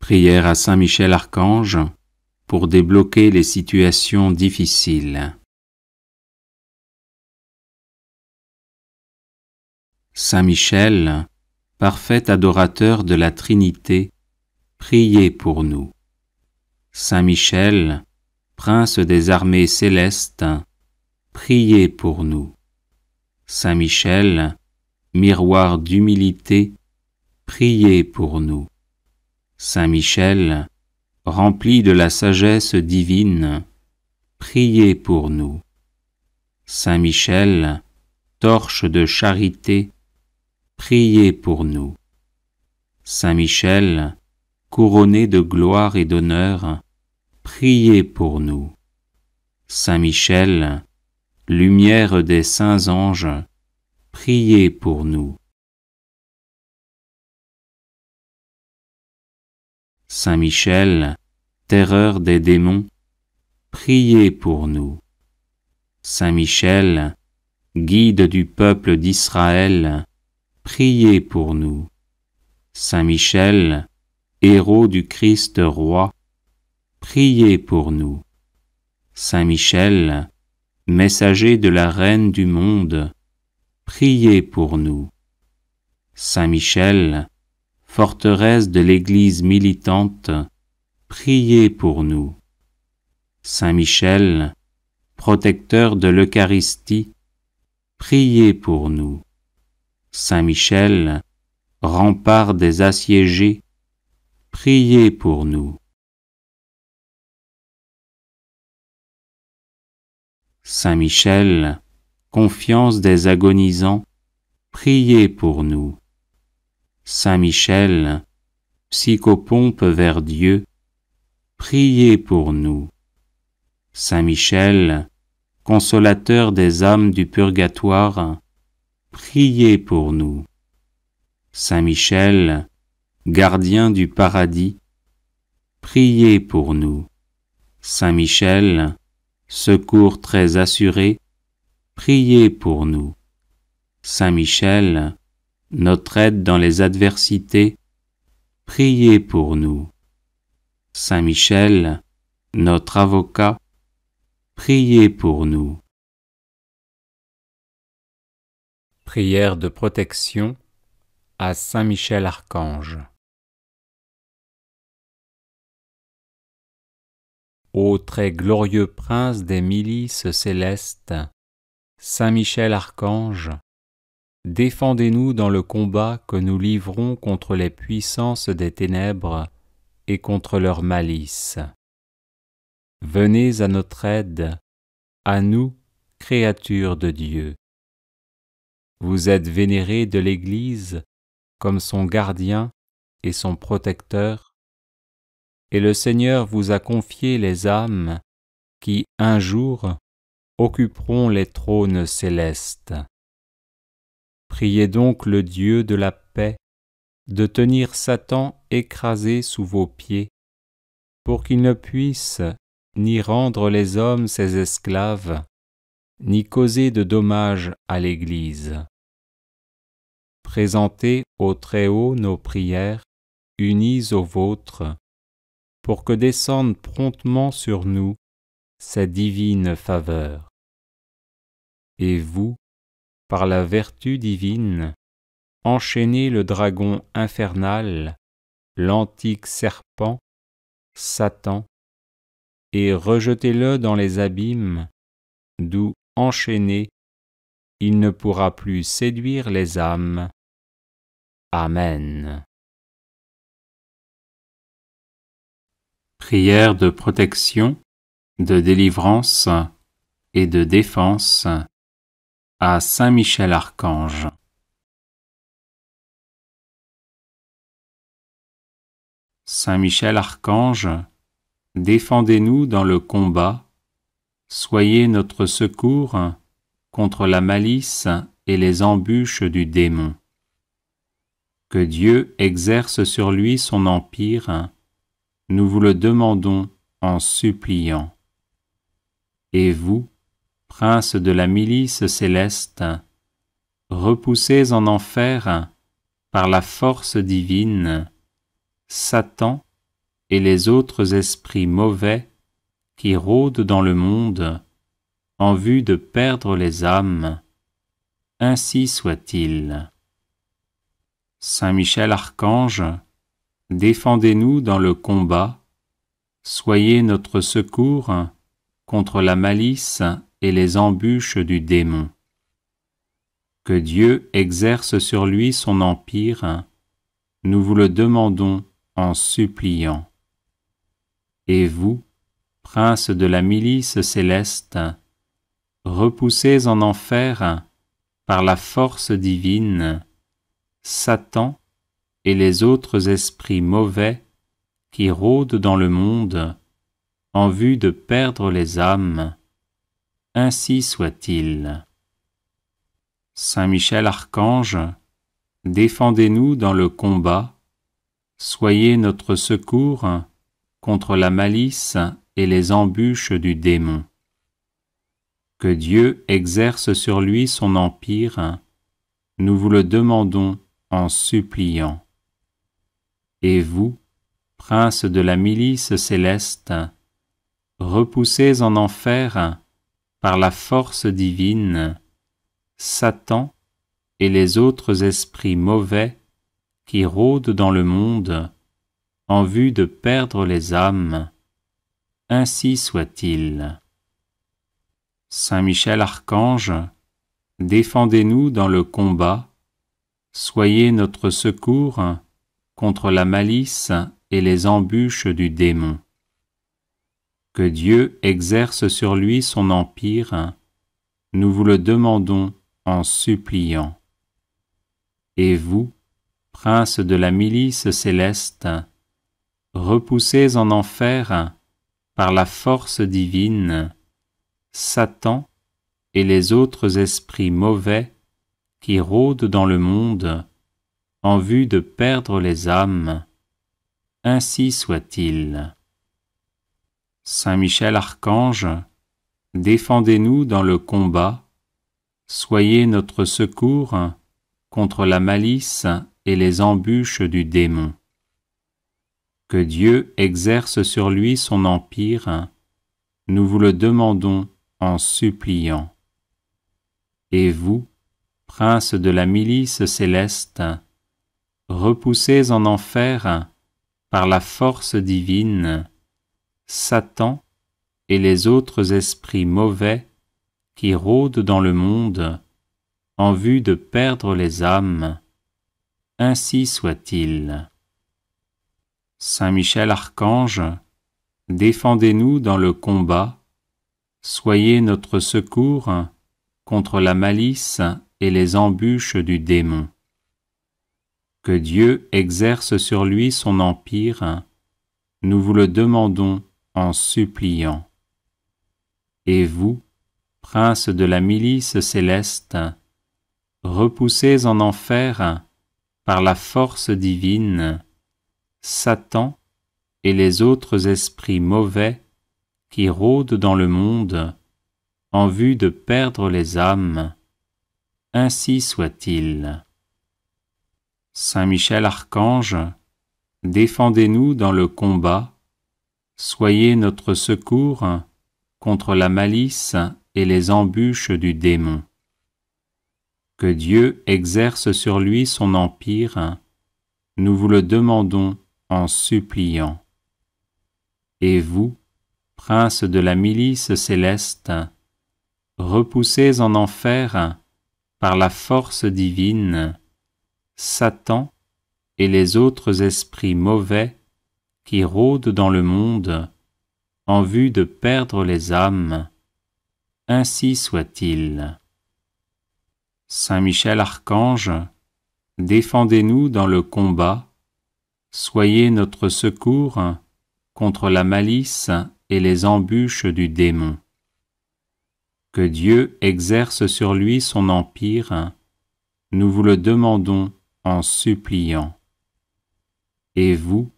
Prière à Saint Michel Archange pour débloquer les situations difficiles. Saint Michel, parfait adorateur de la Trinité, priez pour nous. Saint Michel, prince des armées célestes, priez pour nous. Saint Michel, miroir d'humilité, priez pour nous. Saint Michel, rempli de la sagesse divine, priez pour nous. Saint Michel, torche de charité, priez pour nous. Saint Michel, couronné de gloire et d'honneur, priez pour nous. Saint Michel, lumière des saints anges, priez pour nous. Saint Michel, terreur des démons, priez pour nous. Saint Michel, guide du peuple d'Israël, priez pour nous. Saint Michel, héros du Christ roi, priez pour nous. Saint Michel, messager de la Reine du monde, priez pour nous. Saint Michel, forteresse de l'Église militante, priez pour nous. Saint Michel, protecteur de l'Eucharistie, priez pour nous. Saint Michel, rempart des assiégés, priez pour nous. Saint Michel, confiance des agonisants, priez pour nous. Saint Michel, psychopompe vers Dieu, priez pour nous. Saint Michel, consolateur des âmes du purgatoire, priez pour nous. Saint Michel, gardien du paradis, priez pour nous. Saint Michel, secours très assuré, priez pour nous. Saint Michel, notre aide dans les adversités, priez pour nous. Saint Michel, notre avocat, priez pour nous. Prière de protection à Saint Michel Archange. Ô très glorieux prince des milices célestes, Saint Michel Archange, défendez-nous dans le combat que nous livrons contre les puissances des ténèbres et contre leur malice. Venez à notre aide, à nous, créatures de Dieu. Vous êtes vénérés de l'Église comme son gardien et son protecteur, et le Seigneur vous a confié les âmes qui, un jour, occuperont les trônes célestes. Priez donc le Dieu de la paix de tenir Satan écrasé sous vos pieds, pour qu'il ne puisse ni rendre les hommes ses esclaves, ni causer de dommages à l'Église. Présentez au Très-Haut nos prières, unies aux vôtres, pour que descende promptement sur nous sa divine faveur. Et vous, par la vertu divine, enchaînez le dragon infernal, l'antique serpent, Satan, et rejetez-le dans les abîmes, d'où, enchaîné, il ne pourra plus séduire les âmes. Amen. Prière de protection, de délivrance et de défense à Saint Michel Archange. Saint Michel Archange, défendez-nous dans le combat, soyez notre secours contre la malice et les embûches du démon. Que Dieu exerce sur lui son empire, nous vous le demandons en suppliant. Et vous, prince de la milice céleste, repoussez en enfer, par la force divine, Satan et les autres esprits mauvais qui rôdent dans le monde en vue de perdre les âmes. Ainsi soit-il. Saint Michel Archange, défendez-nous dans le combat, soyez notre secours contre la malice et les embûches du démon. Que Dieu exerce sur lui son empire, nous vous le demandons en suppliant. Et vous, princes de la milice céleste, repoussez en enfer par la force divine Satan et les autres esprits mauvais qui rôdent dans le monde en vue de perdre les âmes. Ainsi soit-il. Saint Michel Archange, défendez-nous dans le combat, soyez notre secours contre la malice et les embûches du démon. Que Dieu exerce sur lui son empire, nous vous le demandons en suppliant. Et vous, princes de la milice céleste, repoussez en enfer par la force divine Satan et les autres esprits mauvais qui rôdent dans le monde en vue de perdre les âmes. Ainsi soit-il. Saint Michel Archange, défendez-nous dans le combat, soyez notre secours contre la malice et les embûches du démon. Que Dieu exerce sur lui son empire, nous vous le demandons en suppliant. Et vous, princes de la milice céleste, repoussez en enfer par la force divine Satan et les autres esprits mauvais qui rôdent dans le monde en vue de perdre les âmes. Ainsi soit-il. Saint Michel Archange, défendez-nous dans le combat, soyez notre secours contre la malice et les embûches du démon. Que Dieu exerce sur lui son empire, nous vous le demandons en suppliant. Et vous, princes de la milice céleste, repoussez en enfer par la force divine Satan et les autres esprits mauvais qui rôdent dans le monde en vue de perdre les âmes. Ainsi soit-il. Saint Michel Archange, défendez-nous dans le combat, soyez notre secours contre la malice et les embûches du démon. Que Dieu exerce sur lui son empire, nous vous le demandons en suppliant. Et vous, princes de la milice céleste, repoussez en enfer par la force divine Satan et les autres esprits mauvais qui rôdent dans le monde en vue de perdre les âmes. Ainsi soit-il. Saint Michel Archange, défendez-nous dans le combat, soyez notre secours contre la malice et les embûches du démon. Que Dieu exerce sur lui son empire, nous vous le demandons en suppliant. Et vous, princes de la milice céleste, repoussez en enfer par la force divine Satan et les autres esprits mauvais qui rôdent dans le monde en vue de perdre les âmes. Ainsi soit-il. Saint Michel Archange, défendez-nous dans le combat, soyez notre secours contre la malice et les embûches du démon. Que Dieu exerce sur lui son empire, nous vous le demandons en suppliant. Et vous,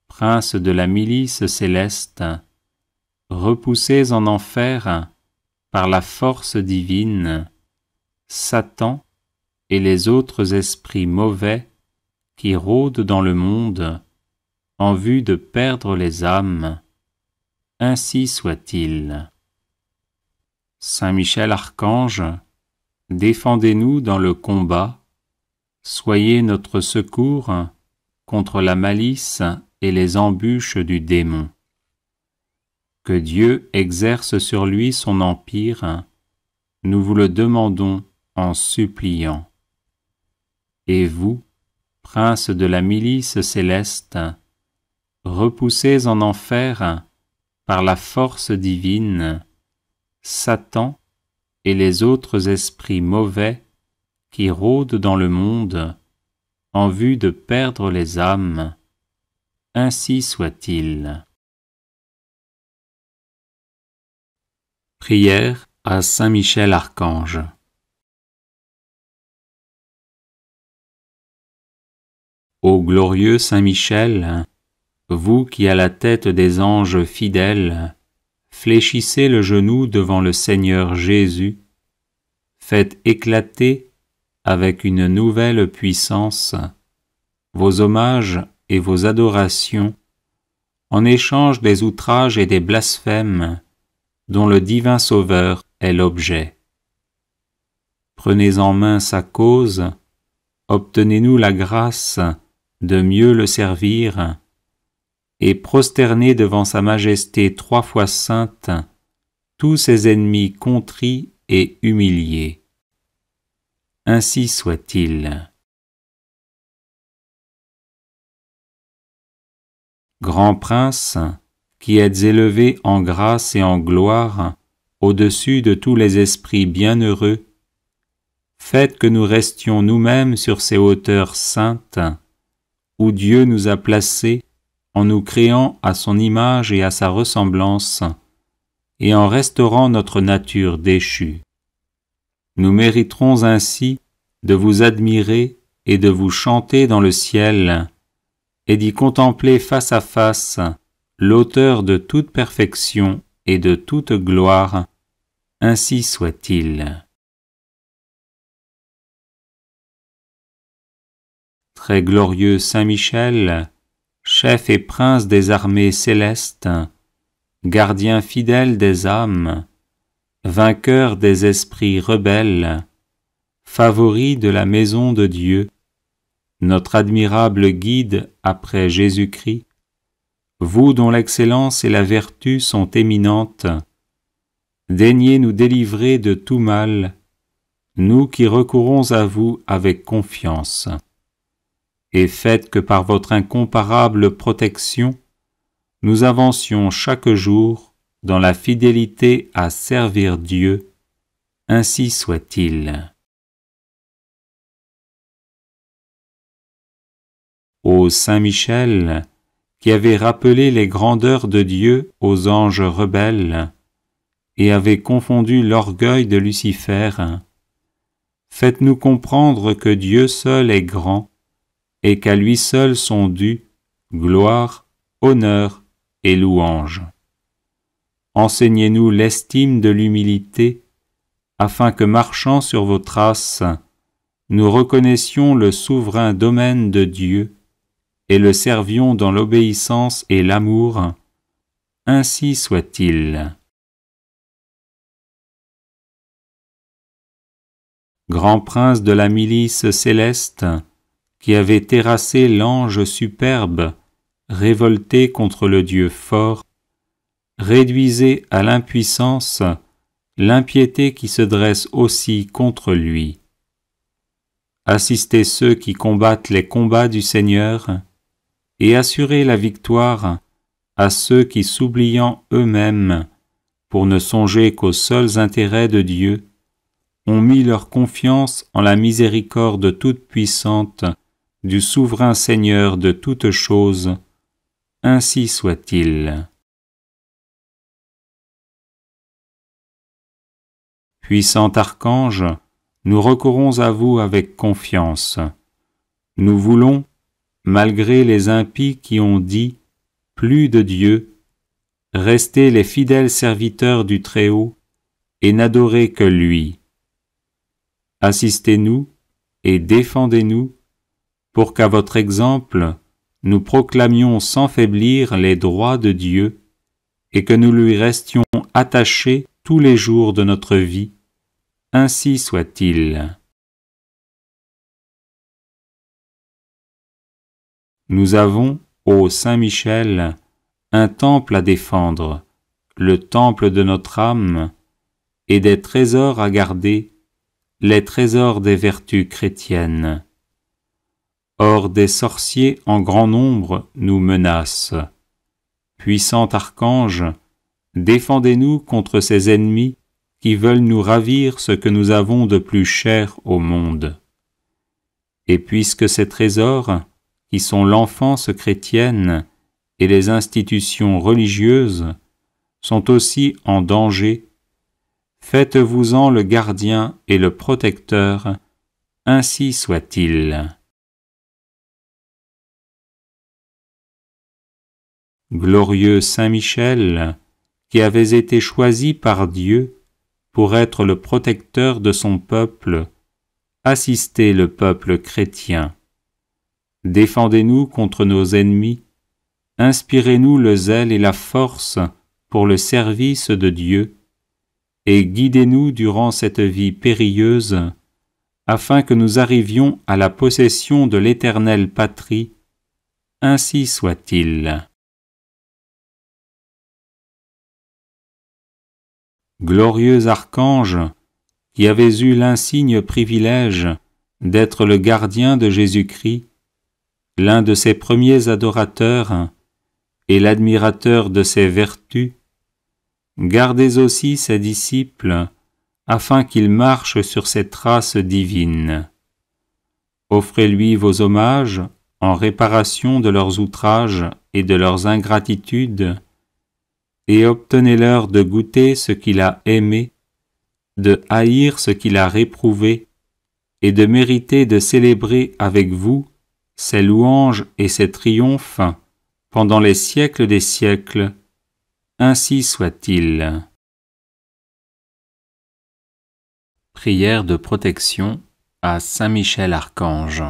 princes de la milice céleste, repoussez en enfer par la force divine Satan et les autres esprits mauvais qui rôdent dans le monde en vue de perdre les âmes. Ainsi soit-il. Saint Michel Archange, défendez-nous dans le combat, soyez notre secours contre la malice et les embûches du démon. Que Dieu exerce sur lui son empire, nous vous le demandons en suppliant. Et vous, prince de la milice céleste, repoussez en enfer, par la force divine, Satan et les autres esprits mauvais qui rôdent dans le monde en vue de perdre les âmes. Ainsi soit-il. Prière à Saint Michel Archange. Ô glorieux Saint Michel, vous qui à la tête des anges fidèles, fléchissez le genou devant le Seigneur Jésus, faites éclater avec une nouvelle puissance vos hommages et vos adorations en échange des outrages et des blasphèmes dont le divin Sauveur est l'objet. Prenez en main sa cause, obtenez-nous la grâce de mieux le servir, et prosternez devant sa majesté 3 fois sainte tous ses ennemis contrits et humiliés. Ainsi soit-il. Grand prince, qui êtes élevé en grâce et en gloire au-dessus de tous les esprits bienheureux, faites que nous restions nous-mêmes sur ces hauteurs saintes, où Dieu nous a placés en nous créant à son image et à sa ressemblance, et en restaurant notre nature déchue. Nous mériterons ainsi de vous admirer et de vous chanter dans le ciel, et d'y contempler face à face l'auteur de toute perfection et de toute gloire. Ainsi soit-il. Très glorieux Saint Michel, chef et prince des armées célestes, gardien fidèle des âmes, vainqueur des esprits rebelles, favori de la maison de Dieu, notre admirable guide après Jésus-Christ, vous dont l'excellence et la vertu sont éminentes, daignez nous délivrer de tout mal, nous qui recourons à vous avec confiance. Et faites que par votre incomparable protection, nous avancions chaque jour dans la fidélité à servir Dieu. Ainsi soit-il. Ô Saint Michel, qui avez rappelé les grandeurs de Dieu aux anges rebelles, et avez confondu l'orgueil de Lucifer, faites-nous comprendre que Dieu seul est grand, et qu'à lui seul sont dus gloire, honneur et louange. Enseignez-nous l'estime de l'humilité, afin que, marchant sur vos traces, nous reconnaissions le souverain domaine de Dieu et le servions dans l'obéissance et l'amour. Ainsi soit-il. Grand prince de la milice céleste, qui avait terrassé l'ange superbe, révolté contre le Dieu fort, réduisez à l'impuissance l'impiété qui se dresse aussi contre lui. Assistez ceux qui combattent les combats du Seigneur, et assurez la victoire à ceux qui, s'oubliant eux-mêmes, pour ne songer qu'aux seuls intérêts de Dieu, ont mis leur confiance en la miséricorde toute-puissante du souverain Seigneur de toutes choses. Ainsi soit-il. Puissant archange, nous recourons à vous avec confiance. Nous voulons, malgré les impies qui ont dit « plus de Dieu », rester les fidèles serviteurs du Très-Haut et n'adorer que lui. Assistez-nous et défendez-nous pour qu'à votre exemple, nous proclamions sans faiblir les droits de Dieu et que nous lui restions attachés tous les jours de notre vie. Ainsi soit-il. Nous avons, ô Saint Michel, un temple à défendre, le temple de notre âme, et des trésors à garder, les trésors des vertus chrétiennes. Or des sorciers en grand nombre nous menacent. Puissant archange, défendez-nous contre ces ennemis qui veulent nous ravir ce que nous avons de plus cher au monde. Et puisque ces trésors, qui sont l'enfance chrétienne et les institutions religieuses, sont aussi en danger, faites-vous-en le gardien et le protecteur, ainsi soit-il. Glorieux Saint Michel, qui avez été choisi par Dieu pour être le protecteur de son peuple, assistez le peuple chrétien. Défendez-nous contre nos ennemis, inspirez-nous le zèle et la force pour le service de Dieu, et guidez-nous durant cette vie périlleuse, afin que nous arrivions à la possession de l'éternelle patrie. Ainsi soit-il. Glorieux archange, qui avez eu l'insigne privilège d'être le gardien de Jésus-Christ, l'un de ses premiers adorateurs et l'admirateur de ses vertus, gardez aussi ses disciples, afin qu'ils marchent sur ses traces divines. Offrez-lui vos hommages en réparation de leurs outrages et de leurs ingratitudes, et obtenez-leur de goûter ce qu'il a aimé, de haïr ce qu'il a réprouvé, et de mériter de célébrer avec vous ses louanges et ses triomphes pendant les siècles des siècles. Ainsi soit-il. Prière de protection à Saint Michel Archange.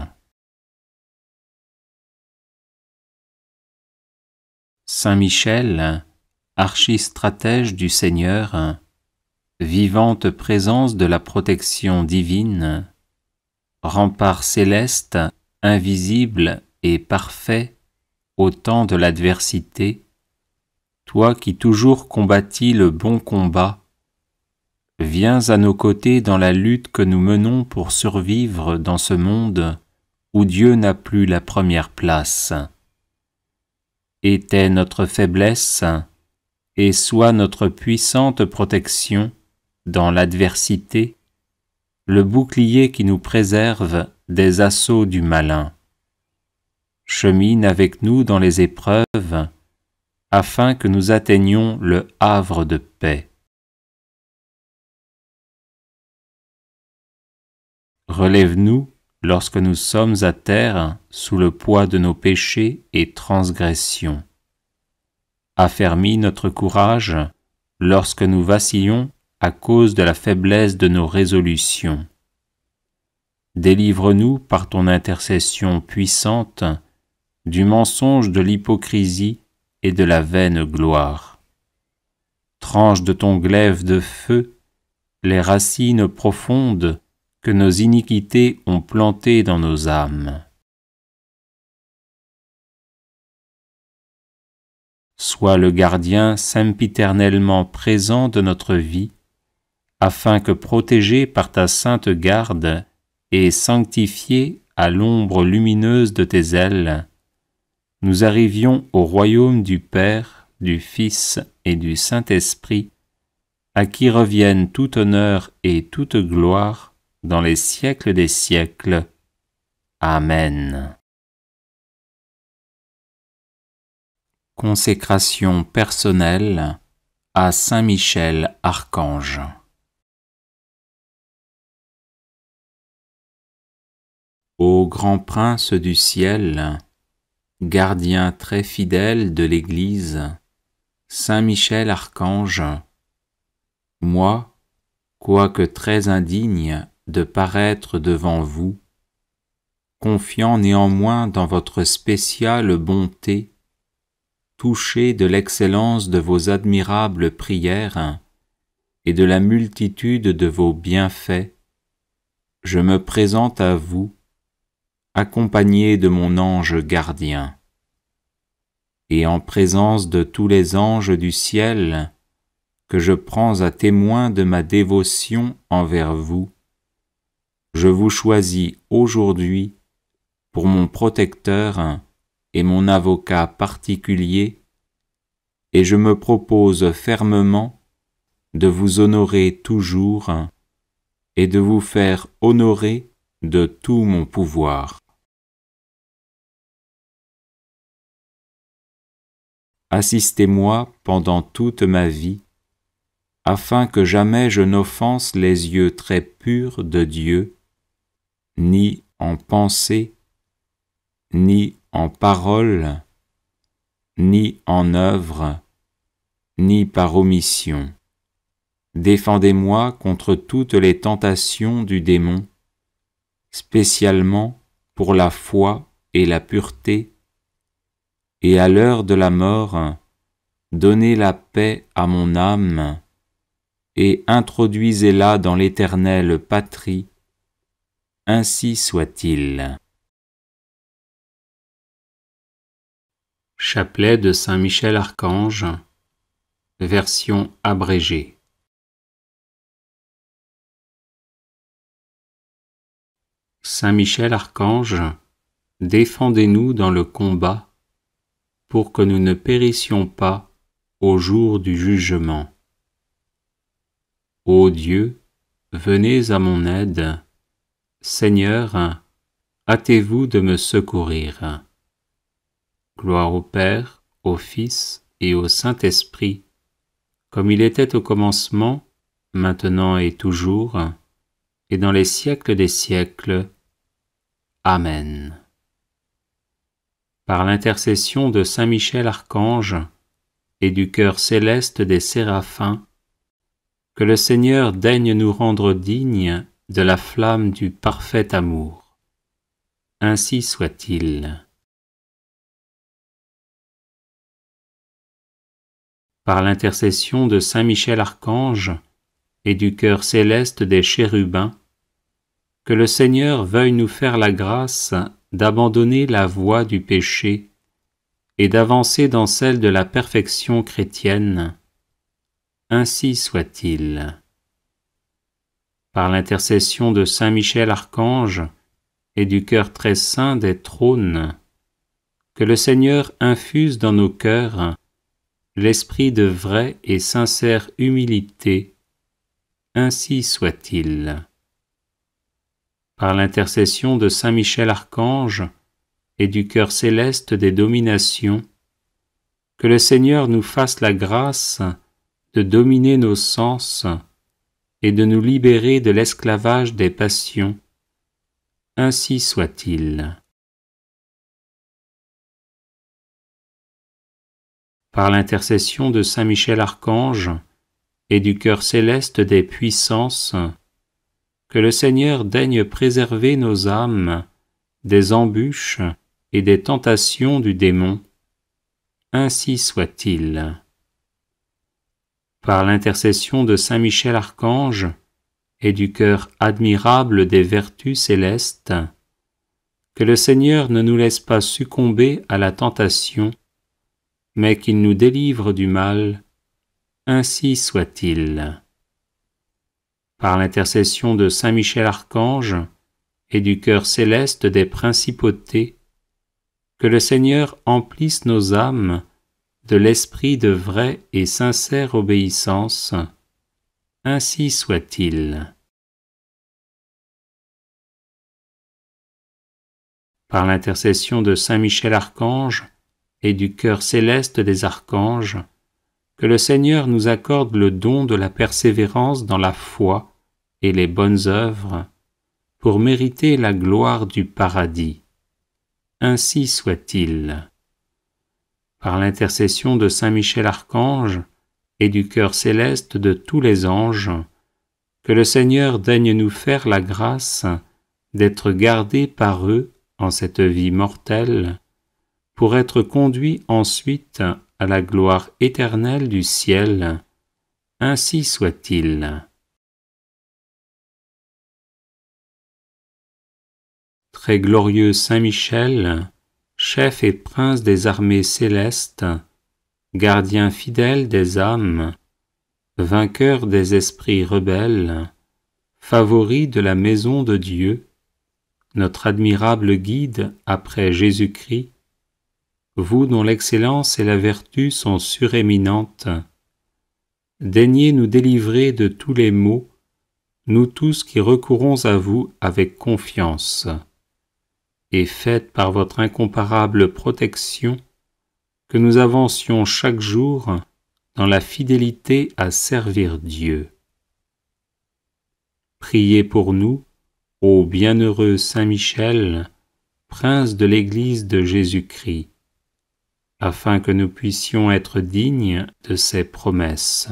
Saint Michel, archistratège du Seigneur, vivante présence de la protection divine, rempart céleste, invisible et parfait au temps de l'adversité, toi qui toujours combattis le bon combat, viens à nos côtés dans la lutte que nous menons pour survivre dans ce monde où Dieu n'a plus la première place. Était notre faiblesse, et sois notre puissante protection dans l'adversité, le bouclier qui nous préserve des assauts du malin. Chemine avec nous dans les épreuves, afin que nous atteignions le havre de paix. Relève-nous lorsque nous sommes à terre sous le poids de nos péchés et transgressions. Affermis notre courage lorsque nous vacillons à cause de la faiblesse de nos résolutions. Délivre-nous par ton intercession puissante du mensonge de l'hypocrisie et de la vaine gloire. Tranche de ton glaive de feu les racines profondes que nos iniquités ont plantées dans nos âmes. Sois le gardien sempiternellement présent de notre vie, afin que, protégés par ta sainte garde et sanctifiés à l'ombre lumineuse de tes ailes, nous arrivions au royaume du Père, du Fils et du Saint-Esprit, à qui reviennent tout honneur et toute gloire dans les siècles des siècles. Amen. Consécration personnelle à Saint Michel Archange. Ô grand prince du ciel, gardien très fidèle de l'Église, Saint Michel Archange, moi, quoique très indigne de paraître devant vous, confiant néanmoins dans votre spéciale bonté, touché de l'excellence de vos admirables prières et de la multitude de vos bienfaits, je me présente à vous, accompagné de mon ange gardien. Et en présence de tous les anges du ciel, que je prends à témoin de ma dévotion envers vous, je vous choisis aujourd'hui pour mon protecteur et mon avocat particulier, et je me propose fermement de vous honorer toujours et de vous faire honorer de tout mon pouvoir. Assistez-moi pendant toute ma vie, afin que jamais je n'offense les yeux très purs de Dieu, ni en pensée, ni en parole, ni en œuvre, ni par omission. Défendez-moi contre toutes les tentations du démon, spécialement pour la foi et la pureté, et à l'heure de la mort, donnez la paix à mon âme, et introduisez-la dans l'éternelle patrie, ainsi soit-il. Chapelet de Saint Michel Archange, version abrégée. Saint Michel Archange, défendez-nous dans le combat, pour que nous ne périssions pas au jour du jugement. Ô Dieu, venez à mon aide. Seigneur, hâtez-vous de me secourir. Gloire au Père, au Fils et au Saint-Esprit, comme il était au commencement, maintenant et toujours, et dans les siècles des siècles. Amen. Par l'intercession de Saint Michel Archange et du cœur céleste des séraphins, que le Seigneur daigne nous rendre dignes de la flamme du parfait amour. Ainsi soit-il. Par l'intercession de Saint Michel Archange et du cœur céleste des chérubins, que le Seigneur veuille nous faire la grâce d'abandonner la voie du péché et d'avancer dans celle de la perfection chrétienne. Ainsi soit-il. Par l'intercession de Saint Michel Archange et du cœur très saint des trônes, que le Seigneur infuse dans nos cœurs l'esprit de vraie et sincère humilité. Ainsi soit-il. Par l'intercession de Saint Michel Archange et du cœur céleste des dominations, que le Seigneur nous fasse la grâce de dominer nos sens et de nous libérer de l'esclavage des passions. Ainsi soit-il. Par l'intercession de Saint Michel Archange et du cœur céleste des puissances, que le Seigneur daigne préserver nos âmes des embûches et des tentations du démon. Ainsi soit-il. Par l'intercession de Saint Michel Archange et du cœur admirable des vertus célestes, que le Seigneur ne nous laisse pas succomber à la tentation, mais qu'il nous délivre du mal. Ainsi soit-il. Par l'intercession de Saint Michel Archange et du cœur céleste des principautés, que le Seigneur emplisse nos âmes de l'esprit de vraie et sincère obéissance. Ainsi soit-il. Par l'intercession de Saint Michel Archange et du cœur céleste des archanges, que le Seigneur nous accorde le don de la persévérance dans la foi et les bonnes œuvres, pour mériter la gloire du paradis. Ainsi soit-il. Par l'intercession de Saint Michel Archange et du cœur céleste de tous les anges, que le Seigneur daigne nous faire la grâce d'être gardés par eux en cette vie mortelle, pour être conduits ensuite à la gloire éternelle du ciel. Ainsi soit-il. Très glorieux Saint Michel, chef et prince des armées célestes, gardien fidèle des âmes, vainqueur des esprits rebelles, favori de la maison de Dieu, notre admirable guide après Jésus-Christ, vous dont l'excellence et la vertu sont suréminentes, daignez nous délivrer de tous les maux, nous tous qui recourons à vous avec confiance, et faites par votre incomparable protection que nous avancions chaque jour dans la fidélité à servir Dieu. Priez pour nous, ô bienheureux Saint Michel, prince de l'Église de Jésus-Christ, afin que nous puissions être dignes de ses promesses.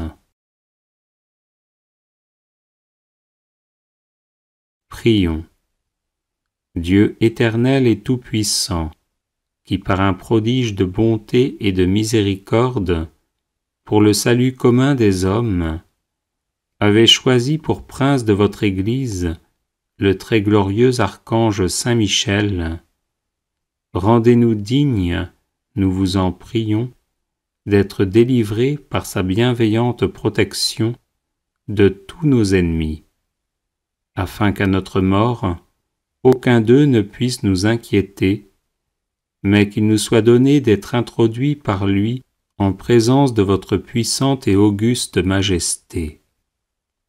Prions. Dieu éternel et tout-puissant, qui par un prodige de bonté et de miséricorde, pour le salut commun des hommes, avait choisi pour prince de votre Église le très glorieux archange Saint Michel, rendez-nous dignes, nous vous en prions, d'être délivrés par sa bienveillante protection de tous nos ennemis, afin qu'à notre mort, aucun d'eux ne puisse nous inquiéter, mais qu'il nous soit donné d'être introduits par lui en présence de votre puissante et auguste majesté.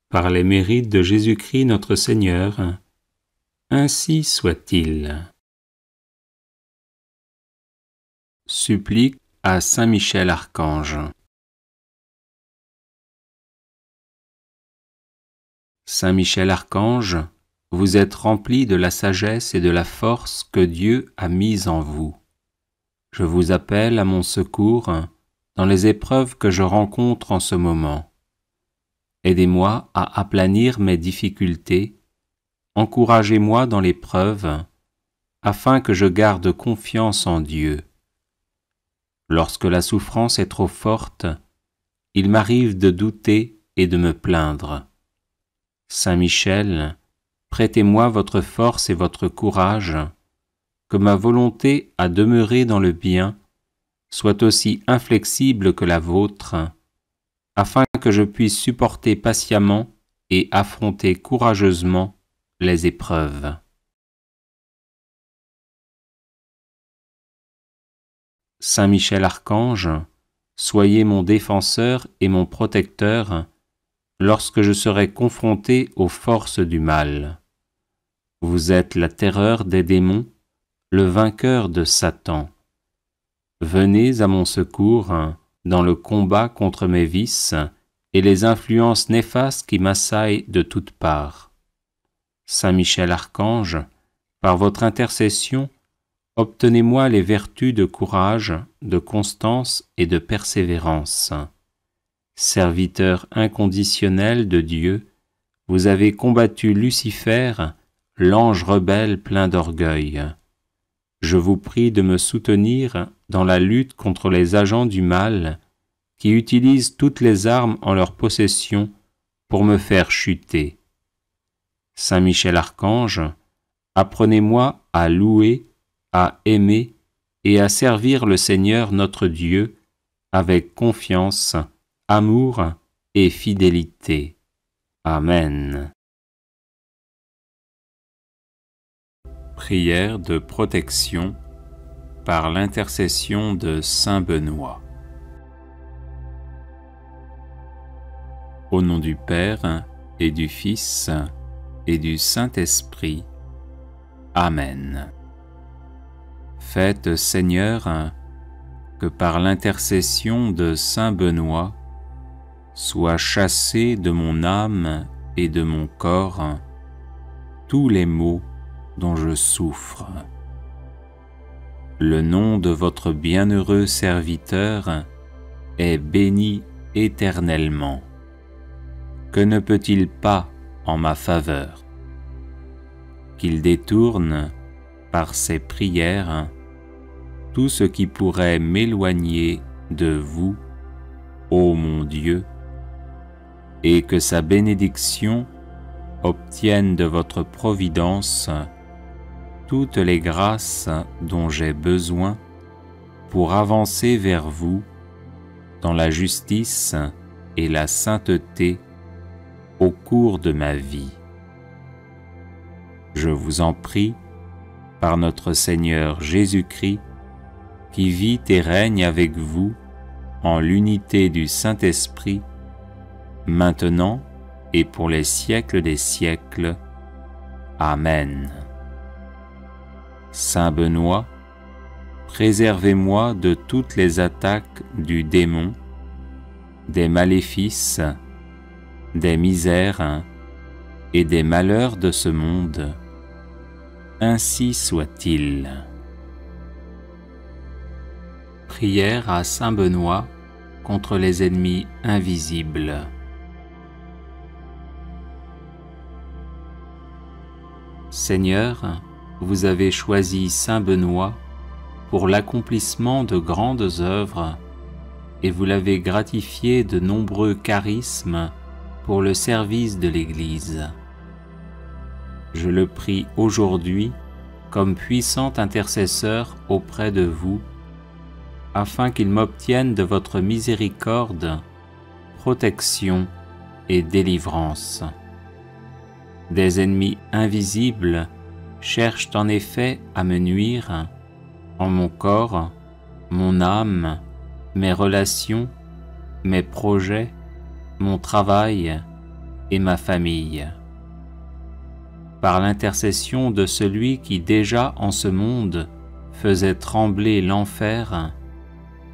Par les mérites de Jésus-Christ notre Seigneur, ainsi soit-il. Supplique à Saint Michel Archange. Saint Michel Archange, vous êtes rempli de la sagesse et de la force que Dieu a mise en vous. Je vous appelle à mon secours dans les épreuves que je rencontre en ce moment. Aidez-moi à aplanir mes difficultés, encouragez-moi dans l'épreuve, afin que je garde confiance en Dieu. Lorsque la souffrance est trop forte, il m'arrive de douter et de me plaindre. Saint Michel, prêtez-moi votre force et votre courage, que ma volonté à demeurer dans le bien soit aussi inflexible que la vôtre, afin que je puisse supporter patiemment et affronter courageusement les épreuves. Saint Michel Archange, soyez mon défenseur et mon protecteur lorsque je serai confronté aux forces du mal. Vous êtes la terreur des démons, le vainqueur de Satan. Venez à mon secours dans le combat contre mes vices et les influences néfastes qui m'assaillent de toutes parts. Saint Michel Archange, par votre intercession, obtenez-moi les vertus de courage, de constance et de persévérance. Serviteur inconditionnel de Dieu, vous avez combattu Lucifer, l'ange rebelle plein d'orgueil. Je vous prie de me soutenir dans la lutte contre les agents du mal qui utilisent toutes les armes en leur possession pour me faire chuter. Saint Michel Archange, apprenez-moi à louer, à aimer et à servir le Seigneur notre Dieu avec confiance, amour et fidélité. Amen. Prière de protection par l'intercession de Saint Benoît. Au nom du Père et du Fils et du Saint-Esprit. Amen. Faites, Seigneur, que par l'intercession de Saint Benoît, soient chassés de mon âme et de mon corps tous les maux dont je souffre. Le nom de votre bienheureux serviteur est béni éternellement. Que ne peut-il pas en ma faveur? Qu'il détourne, par ces prières tout ce qui pourrait m'éloigner de vous, ô mon Dieu, et que sa bénédiction obtienne de votre providence toutes les grâces dont j'ai besoin pour avancer vers vous dans la justice et la sainteté au cours de ma vie. Je vous en prie, par notre Seigneur Jésus-Christ, qui vit et règne avec vous en l'unité du Saint-Esprit, maintenant et pour les siècles des siècles. Amen. Saint Benoît, préservez-moi de toutes les attaques du démon, des maléfices, des misères et des malheurs de ce monde. Ainsi soit-il. Prière à Saint Benoît contre les ennemis invisibles. Seigneur, vous avez choisi Saint Benoît pour l'accomplissement de grandes œuvres et vous l'avez gratifié de nombreux charismes pour le service de l'Église. Je le prie aujourd'hui comme puissant intercesseur auprès de vous, afin qu'il m'obtienne de votre miséricorde, protection et délivrance. Des ennemis invisibles cherchent en effet à me nuire en mon corps, mon âme, mes relations, mes projets, mon travail et ma famille. Par l'intercession de celui qui déjà en ce monde faisait trembler l'enfer,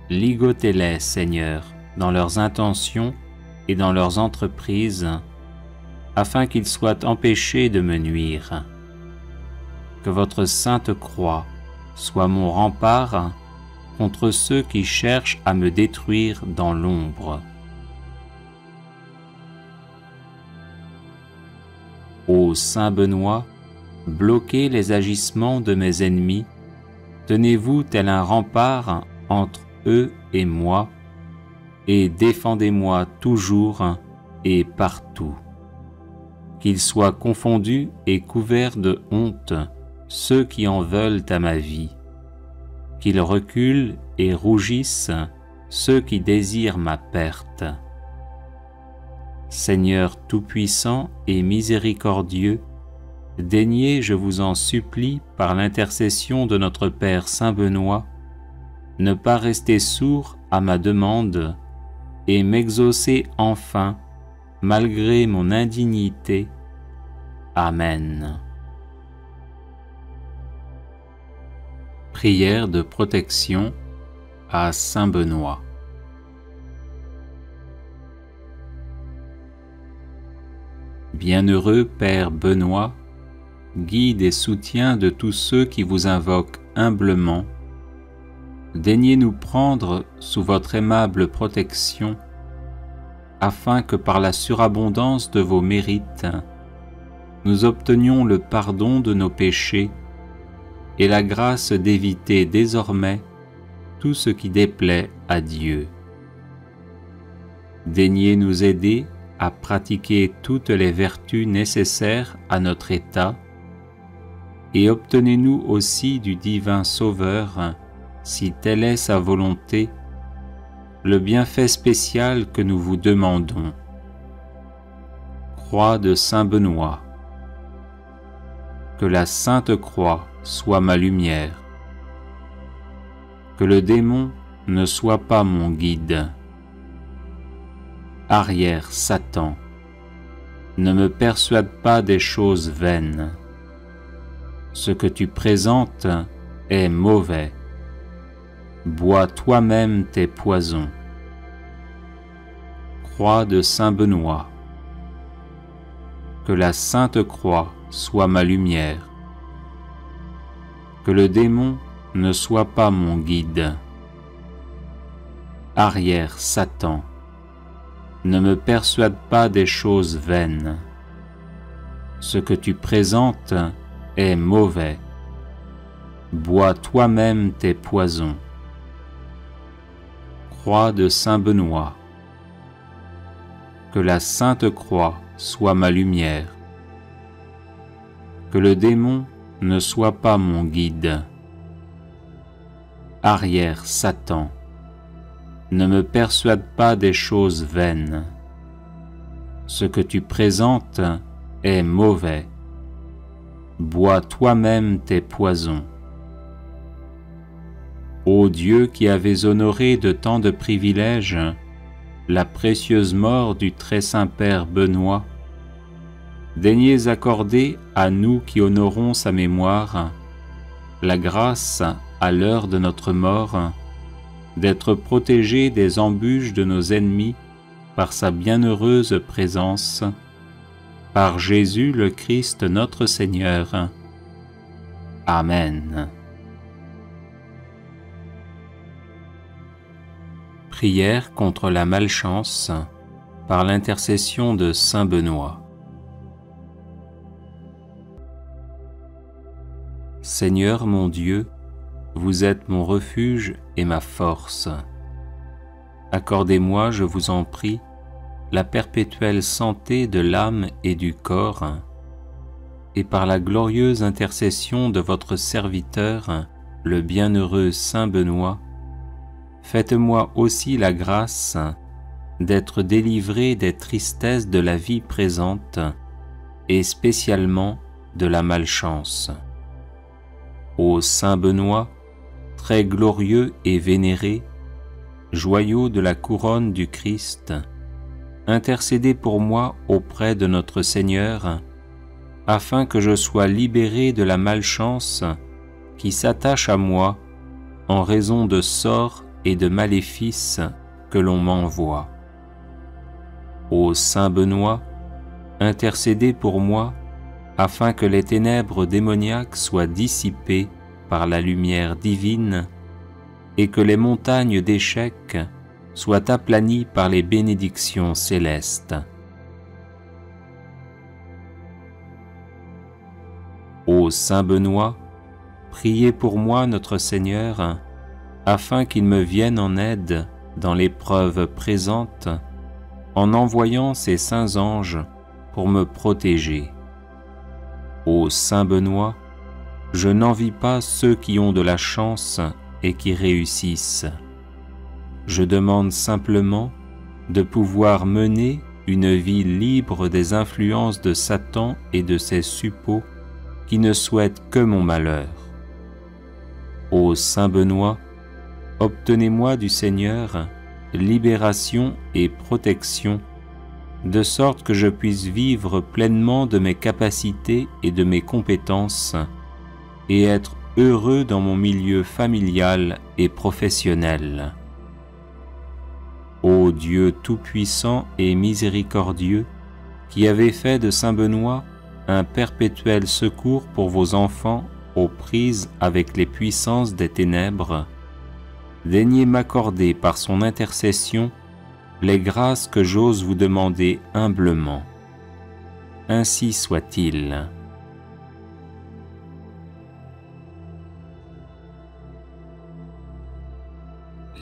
ligotez-les, Seigneur, dans leurs intentions et dans leurs entreprises, afin qu'ils soient empêchés de me nuire. Que votre sainte croix soit mon rempart contre ceux qui cherchent à me détruire dans l'ombre. Ô Saint Benoît, bloquez les agissements de mes ennemis, tenez-vous tel un rempart entre eux et moi, et défendez-moi toujours et partout. Qu'ils soient confondus et couverts de honte ceux qui en veulent à ma vie, qu'ils reculent et rougissent ceux qui désirent ma perte. Seigneur tout-puissant et miséricordieux, daignez, je vous en supplie, par l'intercession de notre Père Saint Benoît, ne pas rester sourd à ma demande et m'exaucer enfin, malgré mon indignité. Amen. Prière de protection à Saint Benoît. Bienheureux Père Benoît, guide et soutien de tous ceux qui vous invoquent humblement, daignez nous prendre sous votre aimable protection, afin que par la surabondance de vos mérites, nous obtenions le pardon de nos péchés et la grâce d'éviter désormais tout ce qui déplaît à Dieu. Daignez nous aider à pratiquer toutes les vertus nécessaires à notre état, et obtenez-nous aussi du divin Sauveur, si telle est sa volonté, le bienfait spécial que nous vous demandons. Croix de Saint Benoît. Que la Sainte Croix soit ma lumière. Que le démon ne soit pas mon guide. Arrière, Satan, ne me persuade pas des choses vaines. Ce que tu présentes est mauvais. Bois toi-même tes poisons. Croix de Saint Benoît. Que la Sainte Croix soit ma lumière. Que le démon ne soit pas mon guide. Arrière, Satan, ne me persuade pas des choses vaines. Ce que tu présentes est mauvais. bois toi-même tes poisons. Croix de Saint Benoît. Que la Sainte Croix soit ma lumière. Que le démon ne soit pas mon guide. Arrière, Satan, ne me persuade pas des choses vaines. Ce que tu présentes est mauvais. Bois toi-même tes poisons. Ô Dieu qui avais honoré de tant de privilèges la précieuse mort du très saint Père Benoît, daignez accorder à nous qui honorons sa mémoire la grâce, à l'heure de notre mort, d'être protégés des embûches de nos ennemis par sa bienheureuse présence, par Jésus le Christ notre Seigneur. Amen. Prière contre la malchance par l'intercession de Saint Benoît. Seigneur mon Dieu, vous êtes mon refuge et ma force. Accordez-moi, je vous en prie, la perpétuelle santé de l'âme et du corps, et par la glorieuse intercession de votre serviteur, le bienheureux Saint Benoît, faites-moi aussi la grâce d'être délivré des tristesses de la vie présente, et spécialement de la malchance. Ô Saint Benoît, très glorieux et vénéré, joyau de la couronne du Christ, intercédez pour moi auprès de notre Seigneur, afin que je sois libéré de la malchance qui s'attache à moi en raison de sorts et de maléfices que l'on m'envoie. Ô Saint Benoît, intercédez pour moi, afin que les ténèbres démoniaques soient dissipées par la lumière divine et que les montagnes d'échecs soient aplanies par les bénédictions célestes. Ô Saint Benoît, priez pour moi notre Seigneur, afin qu'il me vienne en aide dans l'épreuve présente, en envoyant ses saints anges pour me protéger. Ô Saint Benoît, je n'envie pas ceux qui ont de la chance et qui réussissent. Je demande simplement de pouvoir mener une vie libre des influences de Satan et de ses suppôts qui ne souhaitent que mon malheur. Ô Saint Benoît, obtenez-moi du Seigneur libération et protection, de sorte que je puisse vivre pleinement de mes capacités et de mes compétences, et être heureux dans mon milieu familial et professionnel. Ô Dieu tout-puissant et miséricordieux, qui avez fait de Saint Benoît un perpétuel secours pour vos enfants aux prises avec les puissances des ténèbres, daignez m'accorder par son intercession les grâces que j'ose vous demander humblement. Ainsi soit-il.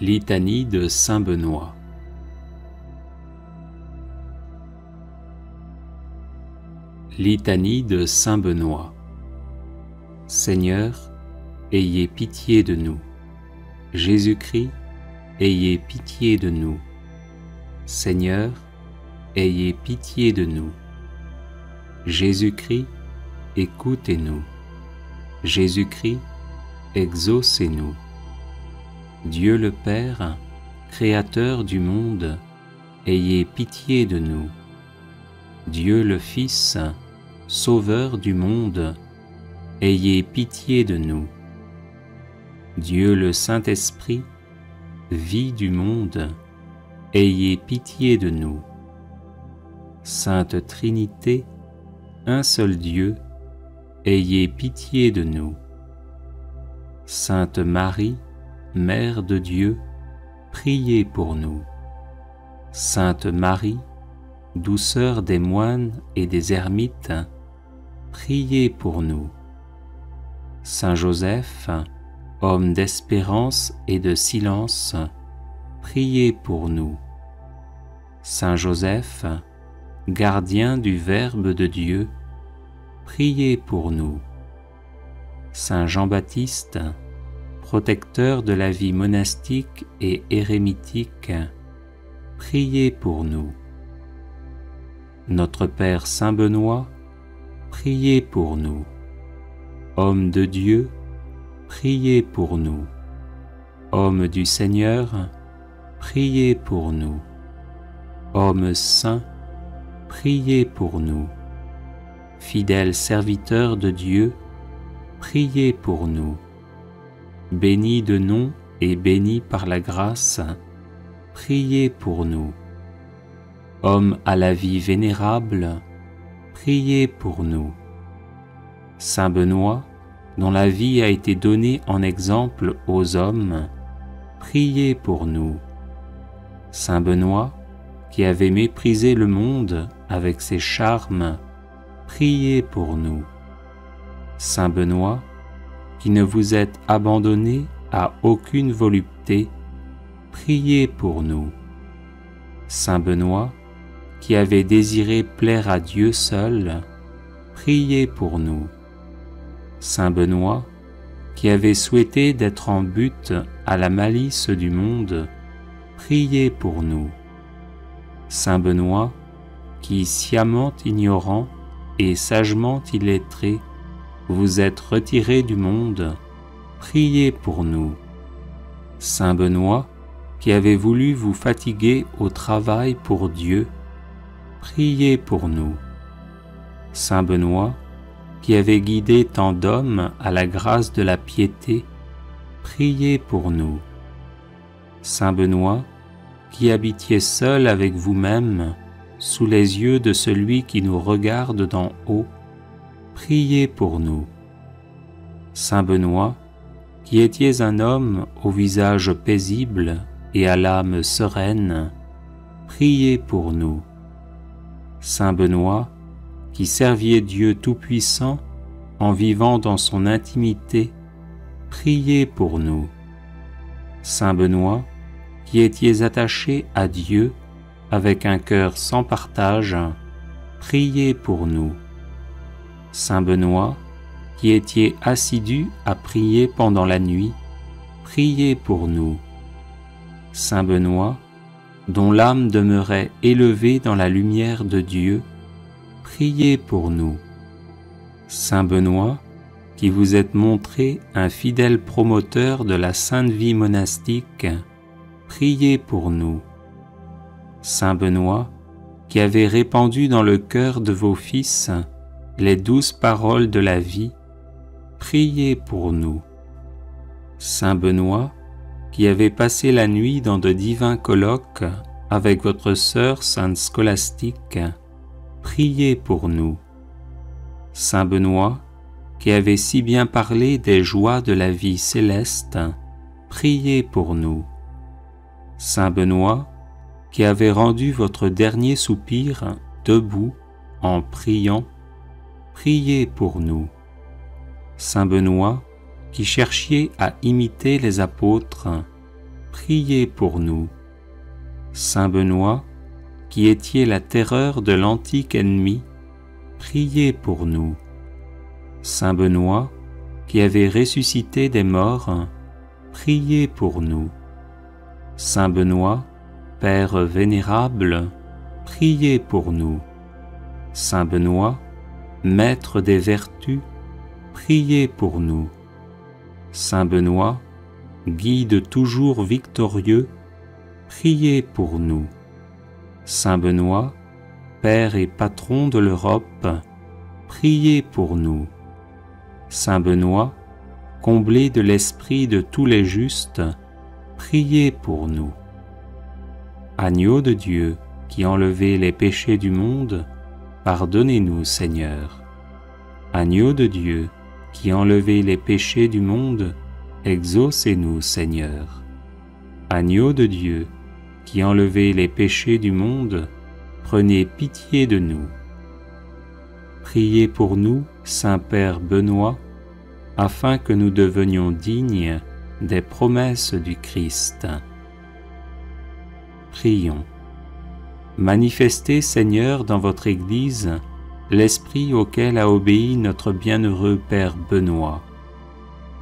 Litanie de Saint Benoît. Litanie de Saint Benoît. Seigneur, ayez pitié de nous. Jésus-Christ, ayez pitié de nous. Seigneur, ayez pitié de nous. Jésus-Christ, écoutez-nous. Jésus-Christ, exaucez-nous. Dieu le Père, Créateur du monde, ayez pitié de nous. Dieu le Fils, Sauveur du monde, ayez pitié de nous. Dieu le Saint-Esprit, vie du monde, ayez pitié de nous. Sainte Trinité, un seul Dieu, ayez pitié de nous. Sainte Marie, Mère de Dieu, priez pour nous. Sainte Marie, douceur des moines et des ermites, priez pour nous. Saint Joseph, homme d'espérance et de silence, priez pour nous. Saint Joseph, gardien du Verbe de Dieu, priez pour nous. Saint Jean-Baptiste, protecteur de la vie monastique et érémitique, priez pour nous. Notre Père Saint Benoît, priez pour nous. Homme de Dieu, priez pour nous. Homme du Seigneur, priez pour nous. Homme saint, priez pour nous. Fidèle serviteur de Dieu, priez pour nous. Béni de nom et béni par la grâce, priez pour nous. Homme à la vie vénérable, priez pour nous. Saint Benoît, dont la vie a été donnée en exemple aux hommes, priez pour nous. Saint Benoît, qui avait méprisé le monde avec ses charmes, priez pour nous. Saint Benoît, qui ne vous êtes abandonné à aucune volupté, priez pour nous. Saint Benoît, qui avait désiré plaire à Dieu seul, priez pour nous. Saint Benoît, qui avait souhaité d'être en butte à la malice du monde, priez pour nous. Saint Benoît, qui, sciemment ignorant et sagement illettré, vous êtes retiré du monde, priez pour nous. Saint Benoît, qui avait voulu vous fatiguer au travail pour Dieu, priez pour nous. Saint Benoît, qui avait guidé tant d'hommes à la grâce de la piété, priez pour nous. Saint Benoît, qui habitiez seul avec vous-même, sous les yeux de celui qui nous regarde d'en haut, priez pour nous. Saint Benoît, qui étiez un homme au visage paisible et à l'âme sereine, priez pour nous. Saint Benoît, qui serviez Dieu Tout-Puissant en vivant dans son intimité, priez pour nous. Saint Benoît, qui étiez attaché à Dieu avec un cœur sans partage, priez pour nous. Saint Benoît, qui étiez assidu à prier pendant la nuit, priez pour nous. Saint Benoît, dont l'âme demeurait élevée dans la lumière de Dieu, priez pour nous. Saint Benoît, qui vous êtes montré un fidèle promoteur de la sainte vie monastique, priez pour nous. Saint Benoît, qui avez répandu dans le cœur de vos fils les douces paroles de la vie, priez pour nous. Saint Benoît, qui avez passé la nuit dans de divins colloques avec votre sœur sainte Scolastique, priez pour nous. Saint Benoît, qui avez si bien parlé des joies de la vie céleste, priez pour nous. Saint Benoît, qui avez rendu votre dernier soupir debout en priant, priez pour nous. Saint Benoît, qui cherchiez à imiter les apôtres, priez pour nous. Saint Benoît, qui étiez la terreur de l'antique ennemi, priez pour nous. Saint Benoît, qui avez ressuscité des morts, priez pour nous. Saint Benoît, Père vénérable, priez pour nous. Saint Benoît, Maître des vertus, priez pour nous. Saint Benoît, Guide toujours victorieux, priez pour nous. Saint Benoît, Père et Patron de l'Europe, priez pour nous. Saint Benoît, comblé de l'esprit de tous les justes, priez pour nous. Agneau de Dieu, qui enlevez les péchés du monde, pardonnez-nous, Seigneur. Agneau de Dieu, qui enlevez les péchés du monde, exaucez-nous, Seigneur. Agneau de Dieu, qui enlevez les péchés du monde, prenez pitié de nous. Priez pour nous, Saint-Père Benoît, afin que nous devenions dignes des promesses du Christ. Prions. Manifestez, Seigneur, dans votre Église, l'esprit auquel a obéi notre bienheureux Père Benoît,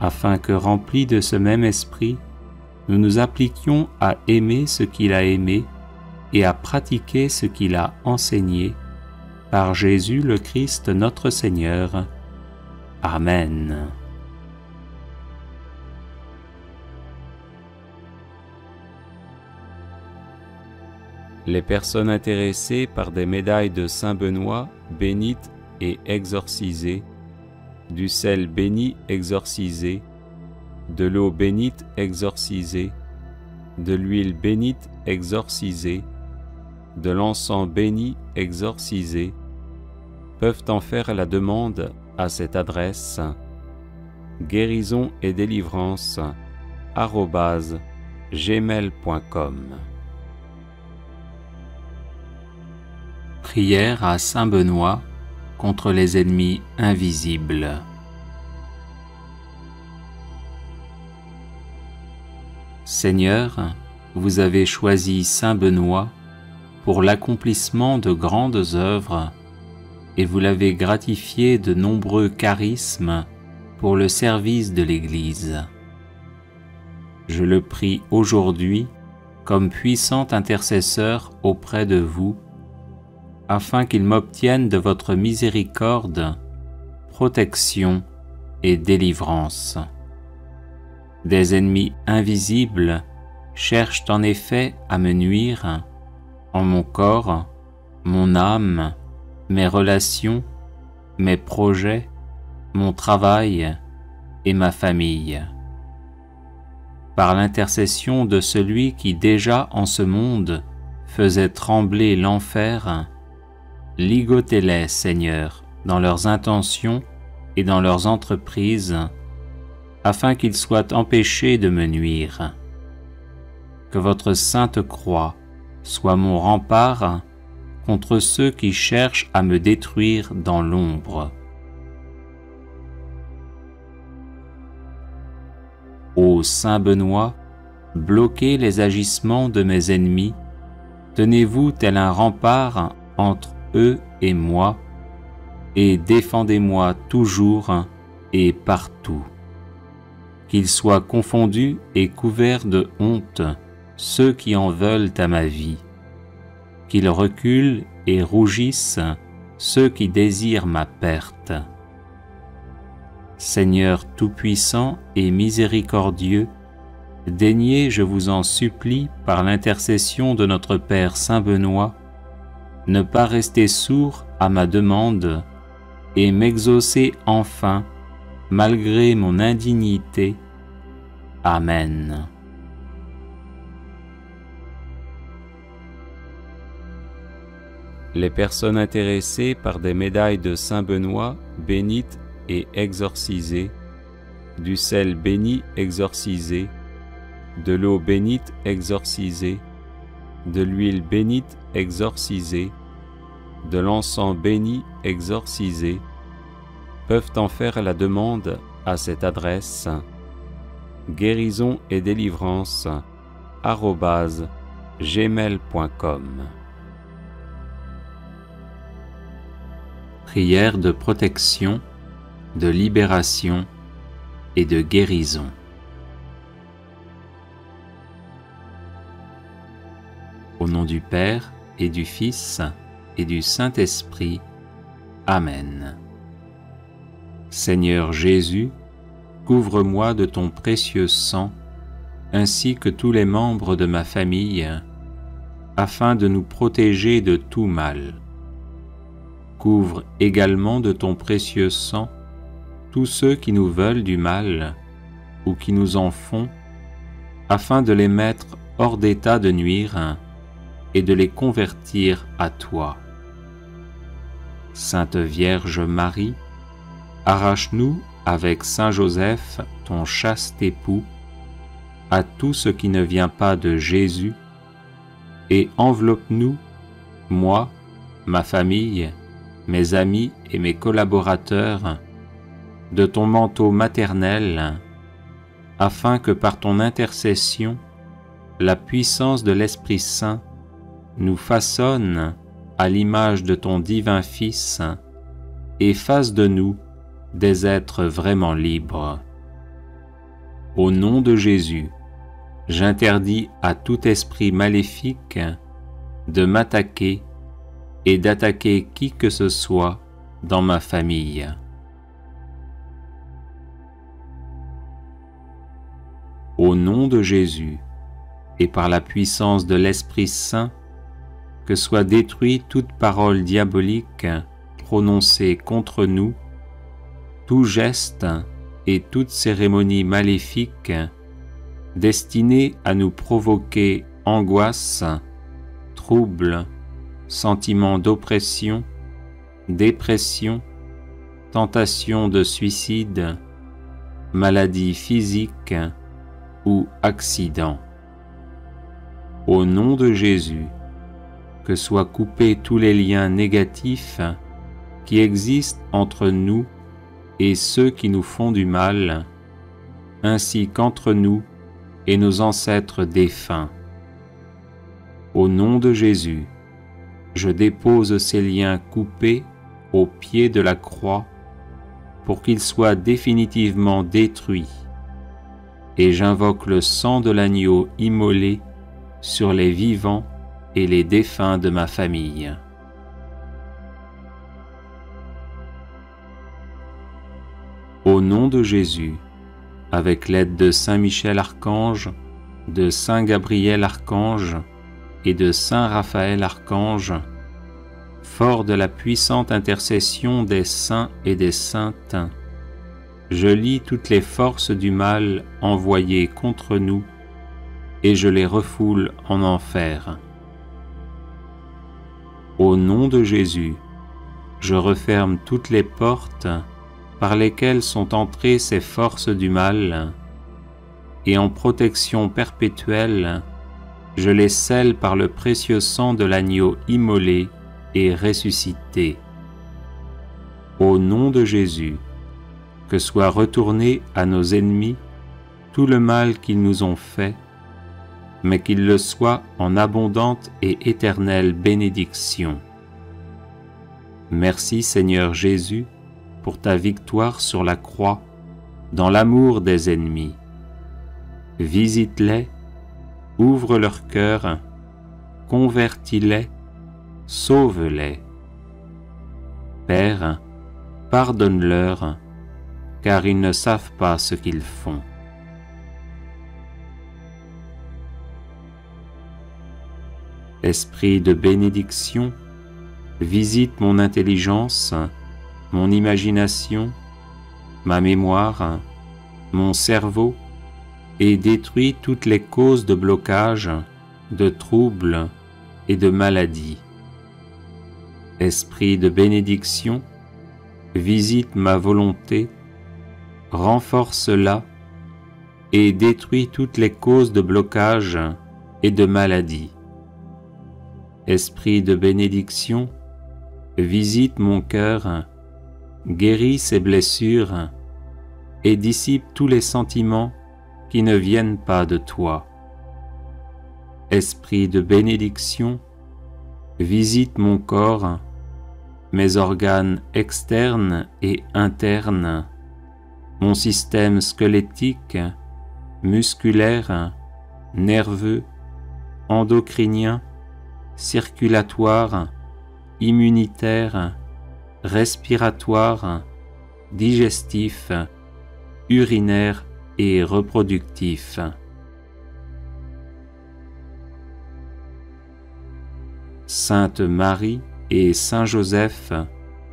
afin que, remplis de ce même esprit, nous nous appliquions à aimer ce qu'il a aimé et à pratiquer ce qu'il a enseigné, par Jésus le Christ notre Seigneur. Amen. Les personnes intéressées par des médailles de Saint Benoît bénites et exorcisées, du sel béni exorcisé, de l'eau bénite exorcisée, de l'huile bénite exorcisée, de l'encens béni exorcisé, peuvent en faire la demande à cette adresse: guérison et délivrance @gmail.com. Prière à Saint Benoît contre les ennemis invisibles. Seigneur, vous avez choisi Saint Benoît pour l'accomplissement de grandes œuvres et vous l'avez gratifié de nombreux charismes pour le service de l'Église. Je le prie aujourd'hui comme puissant intercesseur auprès de vous, afin qu'il m'obtienne de votre miséricorde, protection et délivrance. Des ennemis invisibles cherchent en effet à me nuire en mon corps, mon âme, mes relations, mes projets, mon travail et ma famille. Par l'intercession de celui qui déjà en ce monde faisait trembler l'enfer, ligotez-les, Seigneur, dans leurs intentions et dans leurs entreprises, afin qu'ils soient empêchés de me nuire. Que votre sainte croix soit mon rempart contre ceux qui cherchent à me détruire dans l'ombre. Ô Saint Benoît, bloquez les agissements de mes ennemis, tenez-vous tel un rempart entre eux et moi, et défendez-moi toujours et partout. Qu'ils soient confondus et couverts de honte ceux qui en veulent à ma vie, qu'ils reculent et rougissent ceux qui désirent ma perte. Seigneur tout-puissant et miséricordieux, daignez, je vous en supplie, par l'intercession de notre Père Saint Benoît, ne pas rester sourd à ma demande et m'exaucer enfin, malgré mon indignité. Amen. Les personnes intéressées par des médailles de Saint Benoît bénites et exorcisées, du sel béni exorcisé, de l'eau bénite exorcisée, de l'huile bénite exorcisée, de l'encens béni exorcisé, peuvent en faire la demande à cette adresse: guérison et délivrance @gmail.com. Prière de protection, de libération et de guérison. Au nom du Père et du Fils et du Saint-Esprit. Amen. Seigneur Jésus, couvre-moi de ton précieux sang, ainsi que tous les membres de ma famille, afin de nous protéger de tout mal. Couvre également de ton précieux sang tous ceux qui nous veulent du mal ou qui nous en font, afin de les mettre hors d'état de nuire et de les convertir à toi. Sainte Vierge Marie, arrache-nous avec Saint Joseph, ton chaste époux, à tout ce qui ne vient pas de Jésus, et enveloppe-nous, moi, ma famille, mes amis et mes collaborateurs, de ton manteau maternel, afin que par ton intercession, la puissance de l'Esprit Saint nous façonne à l'image de ton divin Fils et fasse de nous des êtres vraiment libres. Au nom de Jésus, j'interdis à tout esprit maléfique de m'attaquer et d'attaquer qui que ce soit dans ma famille. Au nom de Jésus, et par la puissance de l'Esprit Saint, que soit détruite toute parole diabolique prononcée contre nous, tout geste et toute cérémonie maléfique destinée à nous provoquer angoisse, trouble, sentiment d'oppression, dépression, tentation de suicide, maladie physique ou accident. Au nom de Jésus, que soient coupés tous les liens négatifs qui existent entre nous et ceux qui nous font du mal, ainsi qu'entre nous et nos ancêtres défunts. Au nom de Jésus, je dépose ces liens coupés au pied de la croix pour qu'ils soient définitivement détruits, et j'invoque le sang de l'agneau immolé sur les vivants et les défunts de ma famille. Au nom de Jésus, avec l'aide de Saint Michel Archange, de Saint Gabriel Archange et de Saint Raphaël Archange, fort de la puissante intercession des saints et des saintes, je lie toutes les forces du mal envoyées contre nous et je les refoule en enfer. Au nom de Jésus, je referme toutes les portes par lesquelles sont entrées ces forces du mal, et en protection perpétuelle, je les scelle par le précieux sang de l'agneau immolé et ressuscité. Au nom de Jésus, que soit retourné à nos ennemis tout le mal qu'ils nous ont fait, mais qu'il le soit en abondante et éternelle bénédiction. Merci Seigneur Jésus pour ta victoire sur la croix dans l'amour des ennemis. Visite-les, ouvre leur cœur, convertis-les, sauve-les. Père, pardonne-leur, car ils ne savent pas ce qu'ils font. Esprit de bénédiction, visite mon intelligence, mon imagination, ma mémoire, mon cerveau, et détruis toutes les causes de blocage, de troubles et de maladies. Esprit de bénédiction, visite ma volonté, renforce-la et détruis toutes les causes de blocage et de maladies. Esprit de bénédiction, visite mon cœur, guéris ses blessures et dissipe tous les sentiments qui ne viennent pas de toi. Esprit de bénédiction, visite mon corps, mes organes externes et internes, mon système squelettique, musculaire, nerveux, endocrinien, circulatoire, immunitaire, respiratoire, digestif, urinaire et reproductif. Sainte Marie et Saint Joseph,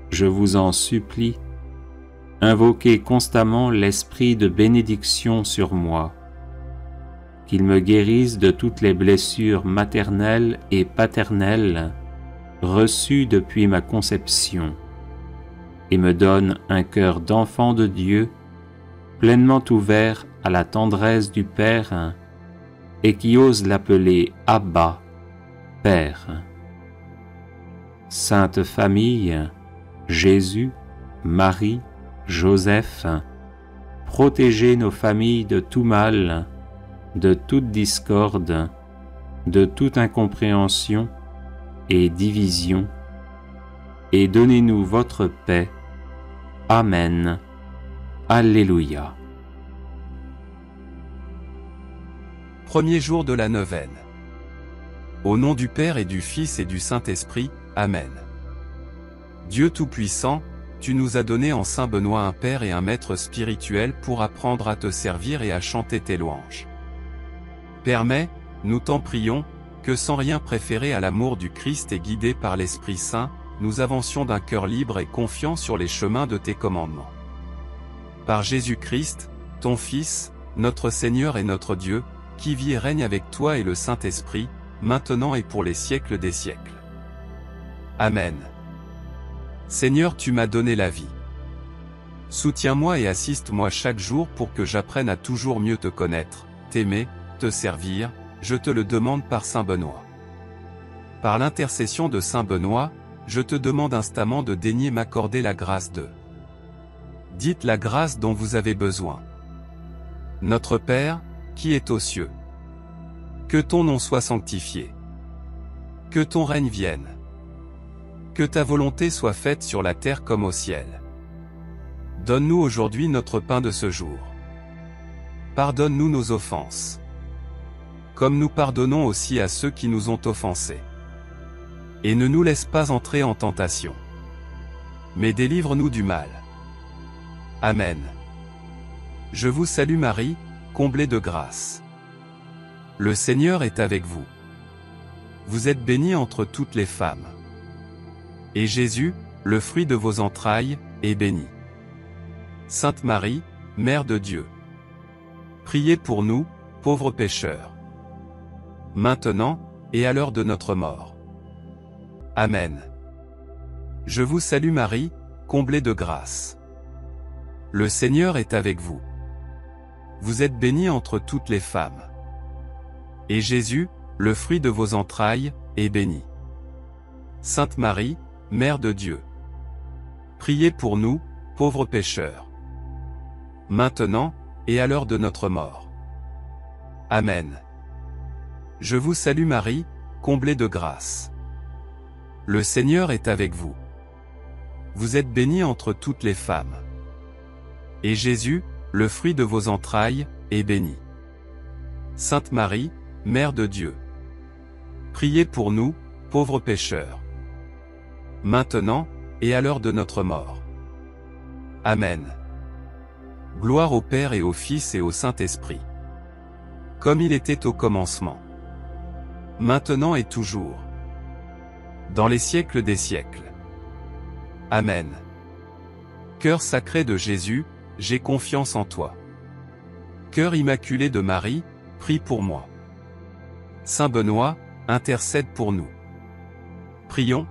je vous en supplie, invoquez constamment l'esprit de bénédiction sur moi, qu'il me guérisse de toutes les blessures maternelles et paternelles reçues depuis ma conception, et me donne un cœur d'enfant de Dieu, pleinement ouvert à la tendresse du Père, et qui ose l'appeler Abba, Père. Sainte Famille, Jésus, Marie, Joseph, protégez nos familles de tout mal, de toute discorde, de toute incompréhension et division, et donnez-nous votre paix. Amen. Alléluia. Premier jour de la neuvaine. Au nom du Père et du Fils et du Saint-Esprit, Amen. Dieu Tout-Puissant, tu nous as donné en Saint Benoît un Père et un Maître spirituel pour apprendre à te servir et à chanter tes louanges. Permets, nous t'en prions, que sans rien préférer à l'amour du Christ et guidés par l'Esprit Saint, nous avancions d'un cœur libre et confiant sur les chemins de tes commandements. Par Jésus-Christ, ton Fils, notre Seigneur et notre Dieu, qui vit et règne avec toi et le Saint-Esprit, maintenant et pour les siècles des siècles. Amen. Seigneur, tu m'as donné la vie. Soutiens-moi et assiste-moi chaque jour pour que j'apprenne à toujours mieux te connaître, t'aimer, te servir, je te le demande par Saint Benoît. Par l'intercession de Saint Benoît, je te demande instamment de daigner m'accorder la grâce de. Dites la grâce dont vous avez besoin. Notre Père, qui est aux cieux. Que ton nom soit sanctifié. Que ton règne vienne. Que ta volonté soit faite sur la terre comme au ciel. Donne-nous aujourd'hui notre pain de ce jour. Pardonne-nous nos offenses. Comme nous pardonnons aussi à ceux qui nous ont offensés. Et ne nous laisse pas entrer en tentation. Mais délivre-nous du mal. Amen. Je vous salue Marie, comblée de grâce. Le Seigneur est avec vous. Vous êtes bénie entre toutes les femmes. Et Jésus, le fruit de vos entrailles, est béni. Sainte Marie, Mère de Dieu. Priez pour nous, pauvres pécheurs. Maintenant, et à l'heure de notre mort. Amen. Je vous salue Marie, comblée de grâce. Le Seigneur est avec vous. Vous êtes bénie entre toutes les femmes. Et Jésus, le fruit de vos entrailles, est béni. Sainte Marie, Mère de Dieu. Priez pour nous, pauvres pécheurs. Maintenant, et à l'heure de notre mort. Amen. Je vous salue Marie, comblée de grâce. Le Seigneur est avec vous. Vous êtes bénie entre toutes les femmes. Et Jésus, le fruit de vos entrailles, est béni. Sainte Marie, Mère de Dieu. Priez pour nous, pauvres pécheurs. Maintenant, et à l'heure de notre mort. Amen. Gloire au Père et au Fils et au Saint-Esprit. Comme il était au commencement. Maintenant et toujours. Dans les siècles des siècles. Amen. Cœur sacré de Jésus, j'ai confiance en toi. Cœur immaculé de Marie, prie pour moi. Saint Benoît, intercède pour nous. Prions.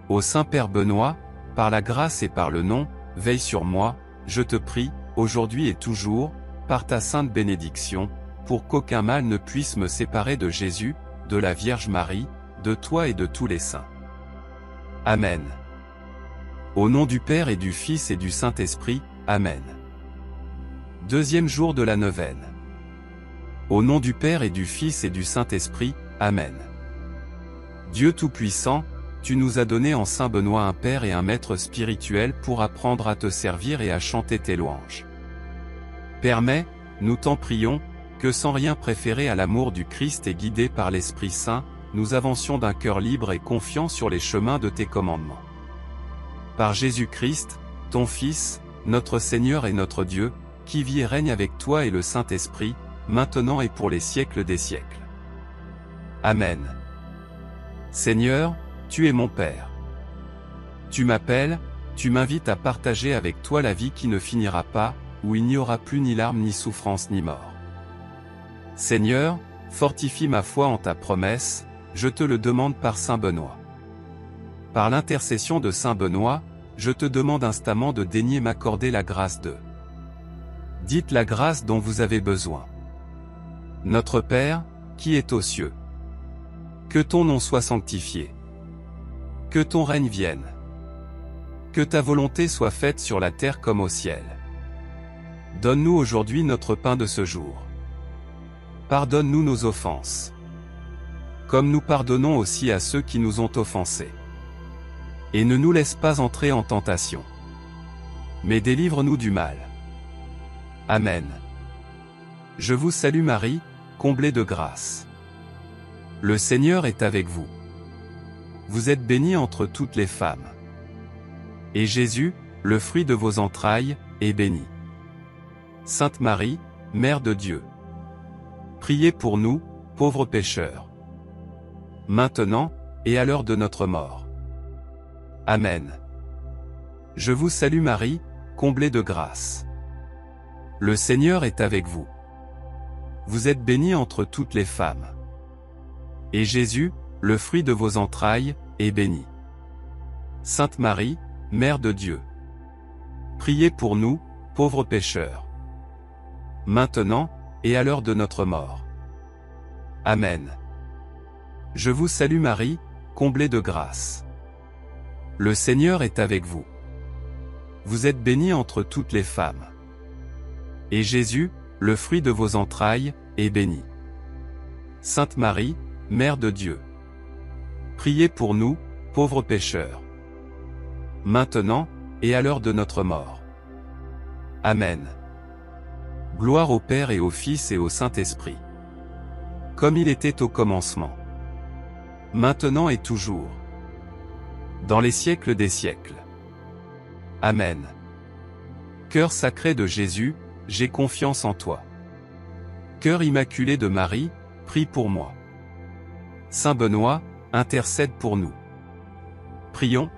Ô Saint-Père Benoît, par la grâce et par le nom, veille sur moi, je te prie, aujourd'hui et toujours, par ta sainte bénédiction, pour qu'aucun mal ne puisse me séparer de Jésus, de la Vierge Marie, de toi et de tous les saints. Amen. Au nom du Père et du Fils et du Saint-Esprit, Amen. Deuxième jour de la neuvaine. Au nom du Père et du Fils et du Saint-Esprit, Amen. Dieu Tout-Puissant, tu nous as donné en Saint Benoît un Père et un Maître spirituel pour apprendre à te servir et à chanter tes louanges. Permets, nous t'en prions, que sans rien préférer à l'amour du Christ et guidés par l'Esprit Saint, nous avancions d'un cœur libre et confiant sur les chemins de tes commandements. Par Jésus-Christ, ton Fils, notre Seigneur et notre Dieu, qui vit et règne avec toi et le Saint-Esprit, maintenant et pour les siècles des siècles. Amen. Seigneur, tu es mon Père. Tu m'appelles, tu m'invites à partager avec toi la vie qui ne finira pas, où il n'y aura plus ni larmes ni souffrance ni mort. Seigneur, fortifie ma foi en ta promesse, je te le demande par Saint Benoît. Par l'intercession de Saint Benoît, je te demande instamment de daigner m'accorder la grâce de. Dites la grâce dont vous avez besoin. Notre Père, qui est aux cieux. Que ton nom soit sanctifié. Que ton règne vienne. Que ta volonté soit faite sur la terre comme au ciel. Donne-nous aujourd'hui notre pain de ce jour. Pardonne-nous nos offenses, comme nous pardonnons aussi à ceux qui nous ont offensés. Et ne nous laisse pas entrer en tentation, mais délivre-nous du mal. Amen. Je vous salue Marie, comblée de grâce. Le Seigneur est avec vous. Vous êtes bénie entre toutes les femmes. Et Jésus, le fruit de vos entrailles, est béni. Sainte Marie, Mère de Dieu, priez pour nous, pauvres pécheurs, maintenant, et à l'heure de notre mort. Amen. Je vous salue Marie, comblée de grâce. Le Seigneur est avec vous. Vous êtes bénie entre toutes les femmes. Et Jésus, le fruit de vos entrailles, est béni. Sainte Marie, Mère de Dieu, priez pour nous, pauvres pécheurs, maintenant, et à l'heure de notre mort. Amen. Je vous salue Marie, comblée de grâce. Le Seigneur est avec vous. Vous êtes bénie entre toutes les femmes. Et Jésus, le fruit de vos entrailles, est béni. Sainte Marie, Mère de Dieu, priez pour nous, pauvres pécheurs, maintenant, et à l'heure de notre mort. Amen. Gloire au Père et au Fils et au Saint-Esprit, comme il était au commencement, maintenant et toujours, dans les siècles des siècles. Amen. Cœur sacré de Jésus, j'ai confiance en toi. Cœur immaculé de Marie, prie pour moi. Saint Benoît, intercède pour nous. Prions.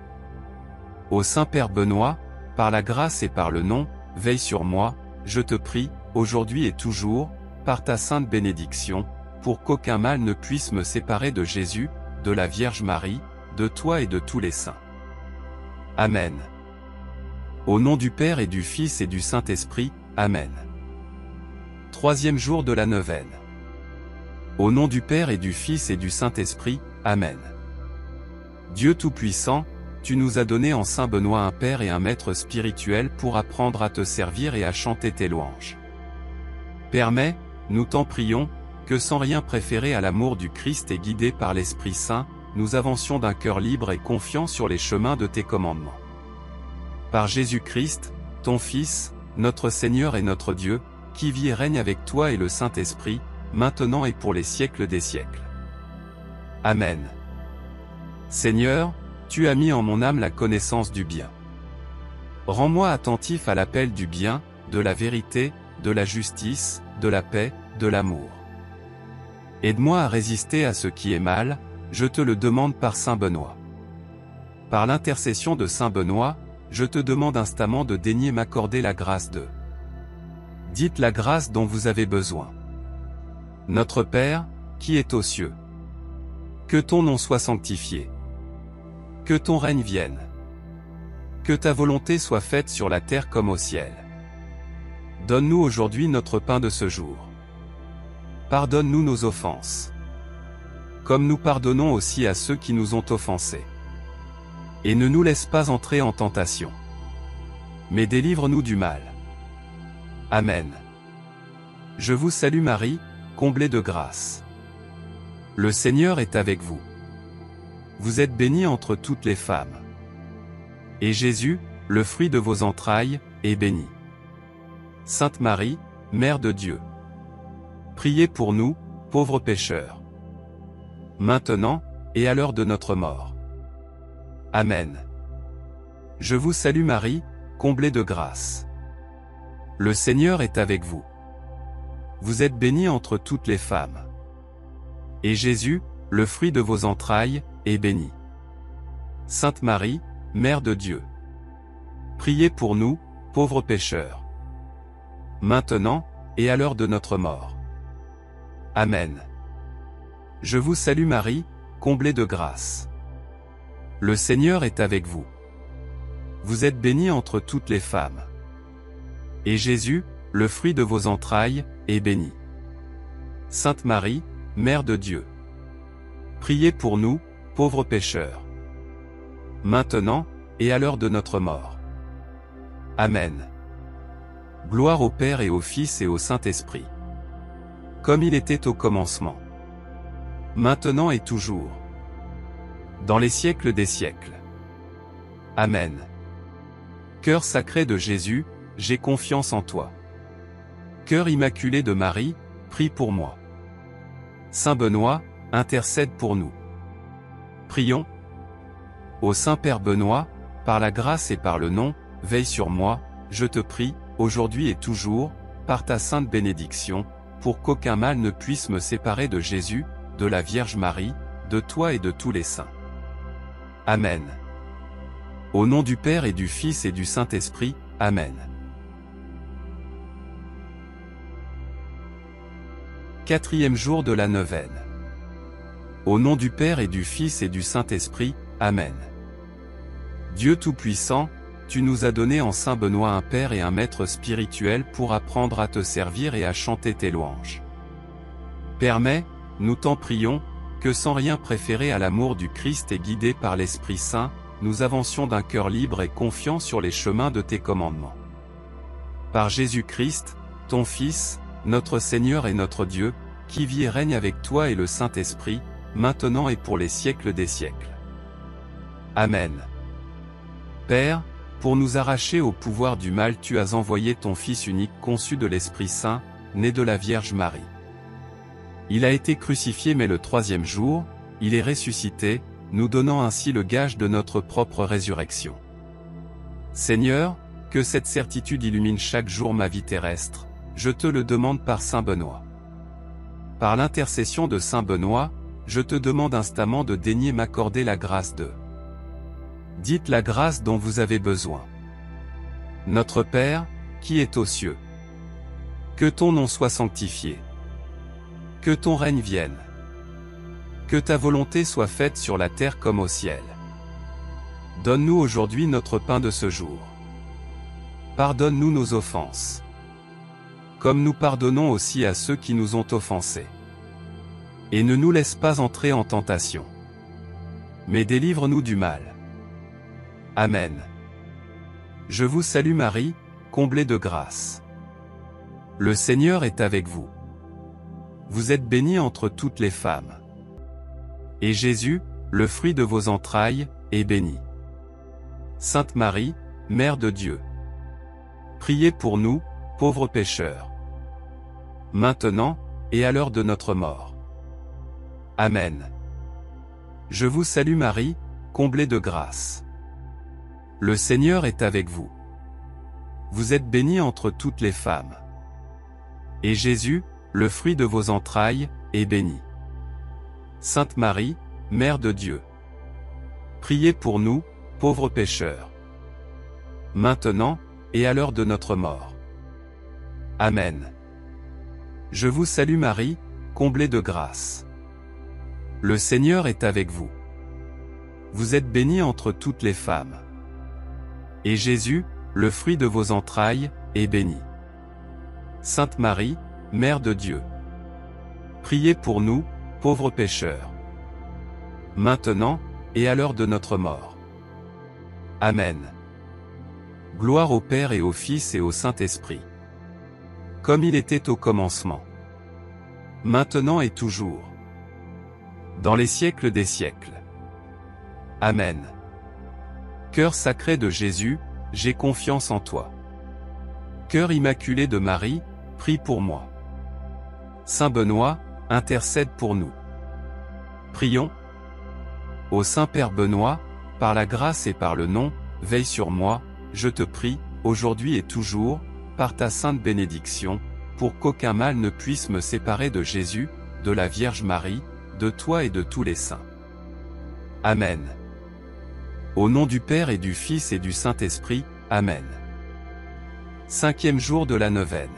Ô Saint-Père Benoît, par la grâce et par le nom, veille sur moi, je te prie, aujourd'hui et toujours, par ta sainte bénédiction, pour qu'aucun mal ne puisse me séparer de Jésus, de la Vierge Marie, de toi et de tous les saints. Amen. Au nom du Père et du Fils et du Saint-Esprit, Amen. Troisième jour de la neuvaine. Au nom du Père et du Fils et du Saint-Esprit, Amen. Dieu Tout-Puissant, tu nous as donné en Saint Benoît un Père et un Maître spirituel pour apprendre à te servir et à chanter tes louanges. Permets, nous t'en prions, que sans rien préférer à l'amour du Christ et guidés par l'Esprit Saint, nous avancions d'un cœur libre et confiant sur les chemins de tes commandements. Par Jésus-Christ, ton Fils, notre Seigneur et notre Dieu, qui vit et règne avec toi et le Saint-Esprit, maintenant et pour les siècles des siècles. Amen. Seigneur, tu as mis en mon âme la connaissance du bien. Rends-moi attentif à l'appel du bien, de la vérité, de la justice, de la paix, de l'amour. Aide-moi à résister à ce qui est mal, je te le demande par Saint Benoît. Par l'intercession de Saint Benoît, je te demande instamment de daigner m'accorder la grâce de. Dites la grâce dont vous avez besoin. Notre Père, qui est aux cieux. Que ton nom soit sanctifié. Que ton règne vienne. Que ta volonté soit faite sur la terre comme au ciel. Donne-nous aujourd'hui notre pain de ce jour. Pardonne-nous nos offenses, comme nous pardonnons aussi à ceux qui nous ont offensés. Et ne nous laisse pas entrer en tentation, mais délivre-nous du mal. Amen. Je vous salue Marie, comblée de grâce. Le Seigneur est avec vous. Vous êtes bénie entre toutes les femmes. Et Jésus, le fruit de vos entrailles, est béni. Sainte Marie, Mère de Dieu, priez pour nous, pauvres pécheurs, maintenant, et à l'heure de notre mort. Amen. Je vous salue Marie, comblée de grâce. Le Seigneur est avec vous. Vous êtes bénie entre toutes les femmes. Et Jésus, le fruit de vos entrailles, est béni. Sainte Marie, Mère de Dieu, priez pour nous, pauvres pécheurs, maintenant, et à l'heure de notre mort. Amen. Je vous salue Marie, comblée de grâce. Le Seigneur est avec vous. Vous êtes bénie entre toutes les femmes. Et Jésus, le fruit de vos entrailles, est béni. Sainte Marie, Mère de Dieu, priez pour nous, pauvres pécheurs, maintenant, et à l'heure de notre mort. Amen. Gloire au Père et au Fils et au Saint-Esprit. Comme il était au commencement, maintenant et toujours, dans les siècles des siècles. Amen. Cœur sacré de Jésus, j'ai confiance en toi. Cœur immaculé de Marie, prie pour moi. Saint Benoît, intercède pour nous. Prions. Ô Saint-Père Benoît, par la grâce et par le nom, veille sur moi, je te prie, aujourd'hui et toujours, par ta sainte bénédiction, pour qu'aucun mal ne puisse me séparer de Jésus, de la Vierge Marie, de toi et de tous les saints. Amen. Au nom du Père et du Fils et du Saint-Esprit, Amen. Quatrième jour de la neuvaine. Au nom du Père et du Fils et du Saint-Esprit, Amen. Dieu Tout-Puissant, tu nous as donné en Saint Benoît un Père et un Maître spirituel pour apprendre à te servir et à chanter tes louanges. Permets, nous t'en prions, que sans rien préférer à l'amour du Christ et guidés par l'Esprit Saint, nous avancions d'un cœur libre et confiant sur les chemins de tes commandements. Par Jésus-Christ, ton Fils, notre Seigneur et notre Dieu, qui vit et règne avec toi et le Saint-Esprit, maintenant et pour les siècles des siècles. Amen. Père, pour nous arracher au pouvoir du mal, tu as envoyé ton Fils unique conçu de l'Esprit Saint, né de la Vierge Marie. Il a été crucifié mais le troisième jour, il est ressuscité, nous donnant ainsi le gage de notre propre résurrection. Seigneur, que cette certitude illumine chaque jour ma vie terrestre, je te le demande par Saint Benoît. Par l'intercession de Saint Benoît, je te demande instamment de daigner m'accorder la grâce de. Dites la grâce dont vous avez besoin. Notre Père, qui est aux cieux. Que ton nom soit sanctifié. Que ton règne vienne. Que ta volonté soit faite sur la terre comme au ciel. Donne-nous aujourd'hui notre pain de ce jour. Pardonne-nous nos offenses. Comme nous pardonnons aussi à ceux qui nous ont offensés. Et ne nous laisse pas entrer en tentation. Mais délivre-nous du mal. Amen. Je vous salue Marie, comblée de grâce. Le Seigneur est avec vous. Vous êtes bénie entre toutes les femmes. Et Jésus, le fruit de vos entrailles, est béni. Sainte Marie, Mère de Dieu. Priez pour nous, pauvres pécheurs. Maintenant, et à l'heure de notre mort. Amen. Je vous salue Marie, comblée de grâce. Le Seigneur est avec vous. Vous êtes bénie entre toutes les femmes. Et Jésus, le fruit de vos entrailles, est béni. Sainte Marie, Mère de Dieu. Priez pour nous, pauvres pécheurs. Maintenant, et à l'heure de notre mort. Amen. Je vous salue Marie, comblée de grâce. Le Seigneur est avec vous. Vous êtes bénie entre toutes les femmes. Et Jésus, le fruit de vos entrailles, est béni. Sainte Marie, Mère de Dieu. Priez pour nous, pauvres pécheurs. Maintenant, et à l'heure de notre mort. Amen. Gloire au Père et au Fils et au Saint-Esprit. Comme il était au commencement. Maintenant et toujours. Dans les siècles des siècles. Amen. Cœur sacré de Jésus, j'ai confiance en toi. Cœur immaculé de Marie, prie pour moi. Saint Benoît, intercède pour nous. Prions. Ô Saint-Père Benoît, par la grâce et par le nom, veille sur moi, je te prie, aujourd'hui et toujours, par ta sainte bénédiction, pour qu'aucun mal ne puisse me séparer de Jésus, de la Vierge Marie, de toi et de tous les saints. Amen. Au nom du Père et du Fils et du Saint-Esprit, Amen. Cinquième jour de la neuvaine.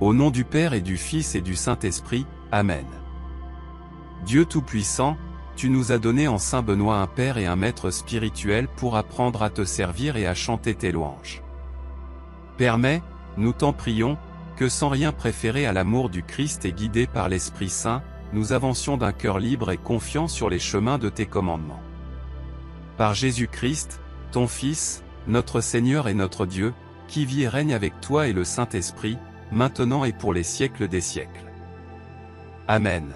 Au nom du Père et du Fils et du Saint-Esprit, Amen. Dieu Tout-Puissant, tu nous as donné en Saint Benoît un Père et un Maître spirituel pour apprendre à te servir et à chanter tes louanges. Permets, nous t'en prions, que sans rien préférer à l'amour du Christ et guidés par l'Esprit Saint, nous avancions d'un cœur libre et confiant sur les chemins de tes commandements. Par Jésus-Christ, ton Fils, notre Seigneur et notre Dieu, qui vit et règne avec toi et le Saint-Esprit, maintenant et pour les siècles des siècles. Amen.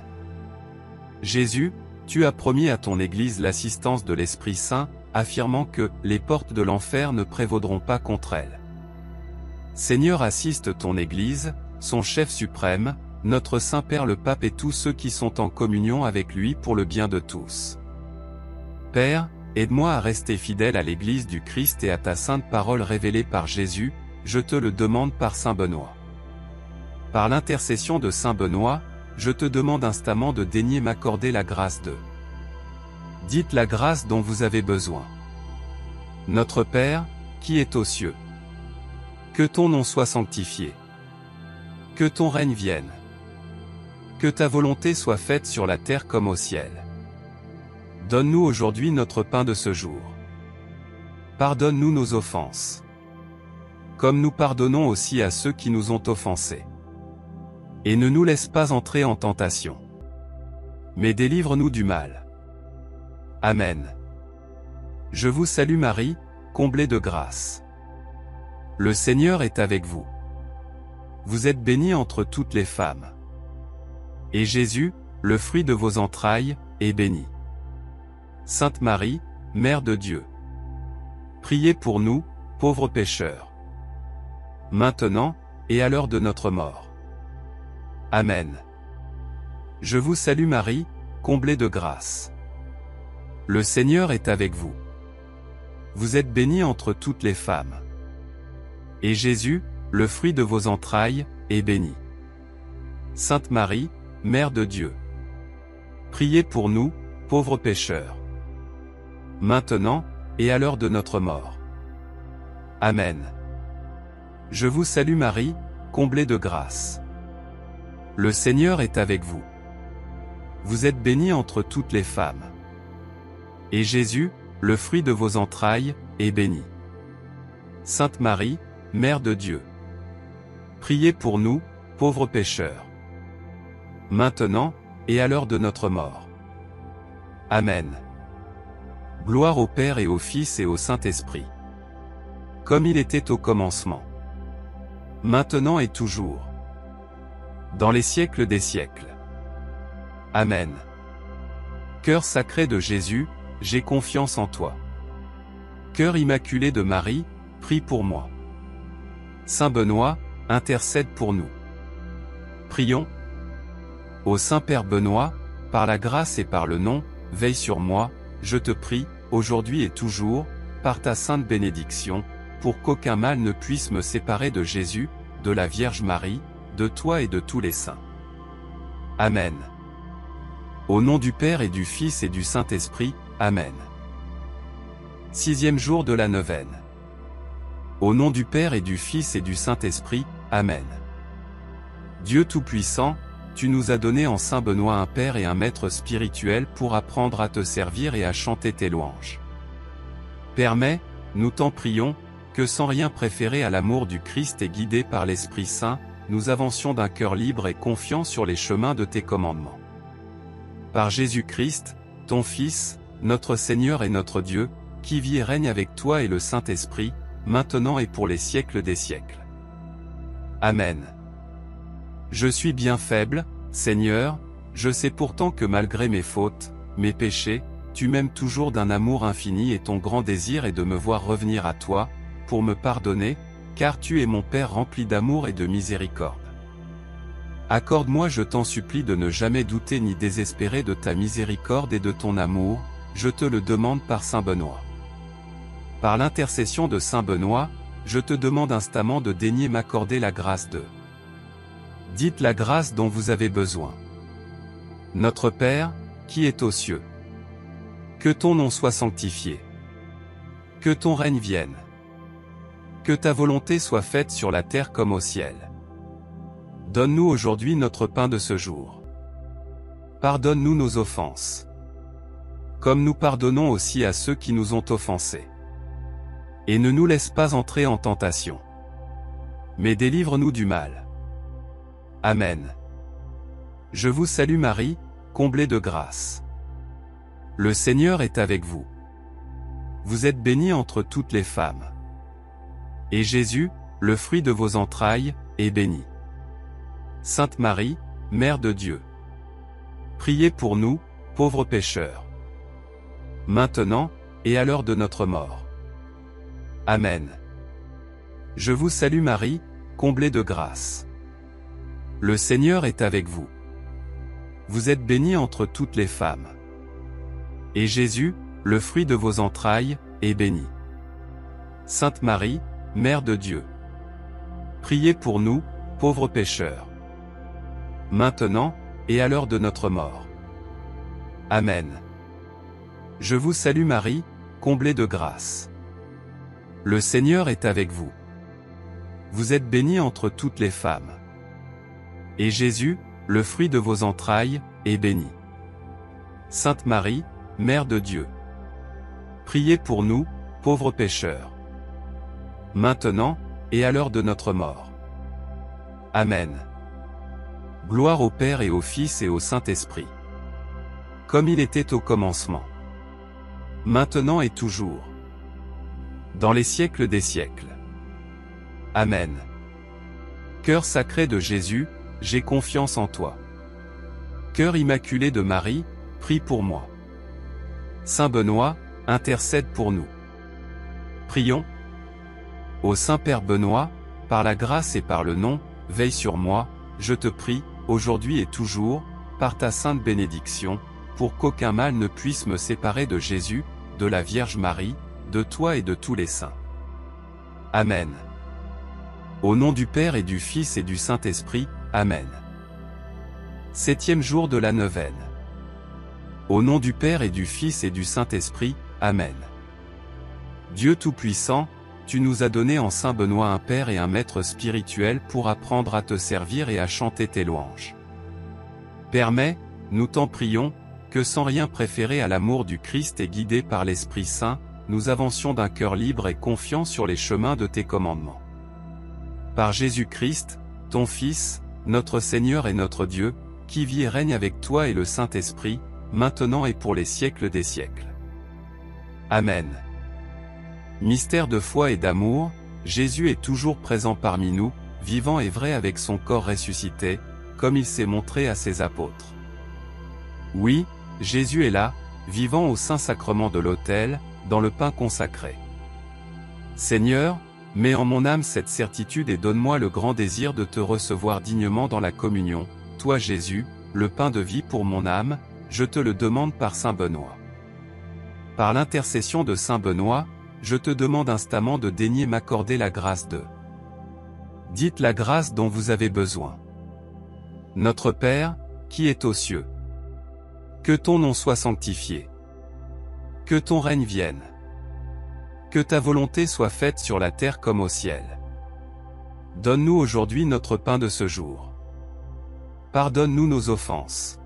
Jésus, tu as promis à ton Église l'assistance de l'Esprit Saint, affirmant que « les portes de l'enfer ne prévaudront pas contre elle ». Seigneur, assiste ton Église, son chef suprême, notre Saint-Père le Pape et tous ceux qui sont en communion avec lui pour le bien de tous. Père, aide-moi à rester fidèle à l'Église du Christ et à ta sainte parole révélée par Jésus, je te le demande par Saint Benoît. Par l'intercession de Saint Benoît, je te demande instamment de daigner m'accorder la grâce de. Dites la grâce dont vous avez besoin. Notre Père, qui est aux cieux. Que ton nom soit sanctifié. Que ton règne vienne. Que ta volonté soit faite sur la terre comme au ciel. Donne-nous aujourd'hui notre pain de ce jour. Pardonne-nous nos offenses. Comme nous pardonnons aussi à ceux qui nous ont offensés. Et ne nous laisse pas entrer en tentation. Mais délivre-nous du mal. Amen. Je vous salue Marie, comblée de grâce. Le Seigneur est avec vous. Vous êtes bénie entre toutes les femmes. Et Jésus, le fruit de vos entrailles, est béni. Sainte Marie, Mère de Dieu. Priez pour nous, pauvres pécheurs. Maintenant, et à l'heure de notre mort. Amen. Je vous salue Marie, comblée de grâce. Le Seigneur est avec vous. Vous êtes bénie entre toutes les femmes. Et Jésus, le fruit de vos entrailles, est béni. Sainte Marie, Mère de Dieu. Priez pour nous, pauvres pécheurs. Maintenant, et à l'heure de notre mort. Amen. Je vous salue Marie, comblée de grâce. Le Seigneur est avec vous. Vous êtes bénie entre toutes les femmes. Et Jésus, le fruit de vos entrailles, est béni. Sainte Marie, Mère de Dieu. Priez pour nous, pauvres pécheurs. Maintenant, et à l'heure de notre mort. Amen. Gloire au Père et au Fils et au Saint-Esprit. Comme il était au commencement. Maintenant et toujours. Dans les siècles des siècles. Amen. Cœur sacré de Jésus, j'ai confiance en toi. Cœur immaculé de Marie, prie pour moi. Saint Benoît, intercède pour nous. Prions. Ô Saint-Père Benoît, par la grâce et par le nom, veille sur moi, je te prie, aujourd'hui et toujours, par ta sainte bénédiction, pour qu'aucun mal ne puisse me séparer de Jésus, de la Vierge Marie, de toi et de tous les saints. Amen. Au nom du Père et du Fils et du Saint-Esprit, Amen. 6e jour de la neuvaine. Au nom du Père et du Fils et du Saint-Esprit, Amen. Dieu Tout-Puissant, tu nous as donné en Saint Benoît un Père et un Maître spirituel pour apprendre à te servir et à chanter tes louanges. Permets, nous t'en prions, que sans rien préférer à l'amour du Christ et guidés par l'Esprit Saint, nous avancions d'un cœur libre et confiant sur les chemins de tes commandements. Par Jésus-Christ, ton Fils, notre Seigneur et notre Dieu, qui vit et règne avec toi et le Saint-Esprit, maintenant et pour les siècles des siècles. Amen. Je suis bien faible, Seigneur, je sais pourtant que malgré mes fautes, mes péchés, tu m'aimes toujours d'un amour infini et ton grand désir est de me voir revenir à toi, pour me pardonner, car tu es mon Père rempli d'amour et de miséricorde. Accorde-moi, je t'en supplie, de ne jamais douter ni désespérer de ta miséricorde et de ton amour, je te le demande par Saint Benoît. Par l'intercession de Saint Benoît, je te demande instamment de daigner m'accorder la grâce de. Dites la grâce dont vous avez besoin. Notre Père, qui est aux cieux. Que ton nom soit sanctifié. Que ton règne vienne. Que ta volonté soit faite sur la terre comme au ciel. Donne-nous aujourd'hui notre pain de ce jour. Pardonne-nous nos offenses. Comme nous pardonnons aussi à ceux qui nous ont offensés. Et ne nous laisse pas entrer en tentation. Mais délivre-nous du mal. Amen. Je vous salue Marie, comblée de grâce. Le Seigneur est avec vous. vous êtes bénie entre toutes les femmes. Et Jésus, le fruit de vos entrailles, est béni. Sainte Marie, Mère de Dieu, priez pour nous, pauvres pécheurs, maintenant, et à l'heure de notre mort. Amen. Je vous salue Marie, comblée de grâce. Le Seigneur est avec vous. Vous êtes bénie entre toutes les femmes. Et Jésus, le fruit de vos entrailles, est béni. Sainte Marie, Mère de Dieu, priez pour nous, pauvres pécheurs, maintenant, et à l'heure de notre mort. Amen. Je vous salue Marie, comblée de grâce. Le Seigneur est avec vous. Vous êtes bénie entre toutes les femmes. Et Jésus, le fruit de vos entrailles, est béni. Sainte Marie, Mère de Dieu, priez pour nous, pauvres pécheurs, maintenant, et à l'heure de notre mort. Amen. Gloire au Père et au Fils et au Saint-Esprit, comme il était au commencement, maintenant et toujours, dans les siècles des siècles. Amen. Cœur sacré de Jésus, j'ai confiance en toi. Cœur immaculé de Marie, prie pour moi. Saint Benoît, intercède pour nous. Prions. Ô Saint-Père Benoît, par la grâce et par le nom, veille sur moi, je te prie, aujourd'hui et toujours, par ta sainte bénédiction, pour qu'aucun mal ne puisse me séparer de Jésus, de la Vierge Marie, de toi et de tous les saints. Amen. Au nom du Père et du Fils et du Saint-Esprit, Amen. 7e jour de la neuvaine. Au nom du Père et du Fils et du Saint-Esprit, Amen. Dieu Tout-Puissant, tu nous as donné en Saint Benoît un Père et un Maître spirituel pour apprendre à te servir et à chanter tes louanges. Permets, nous t'en prions, que sans rien préférer à l'amour du Christ et guidés par l'Esprit Saint, nous avancions d'un cœur libre et confiant sur les chemins de tes commandements. Par Jésus-Christ, ton Fils, notre Seigneur et notre Dieu, qui vit et règne avec toi et le Saint-Esprit, maintenant et pour les siècles des siècles. Amen. Mystère de foi et d'amour, Jésus est toujours présent parmi nous, vivant et vrai avec son corps ressuscité, comme il s'est montré à ses apôtres. Oui, Jésus est là, vivant au Saint-Sacrement de l'autel, dans le pain consacré. Seigneur, mets en mon âme cette certitude et donne-moi le grand désir de te recevoir dignement dans la communion, toi Jésus, le pain de vie pour mon âme, je te le demande par Saint Benoît. Par l'intercession de Saint Benoît, je te demande instamment de daigner m'accorder la grâce de. Dites la grâce dont vous avez besoin. Notre Père, qui est aux cieux. Que ton nom soit sanctifié. Que ton règne vienne. Que ta volonté soit faite sur la terre comme au ciel. Donne-nous aujourd'hui notre pain de ce jour. Pardonne-nous nos offenses,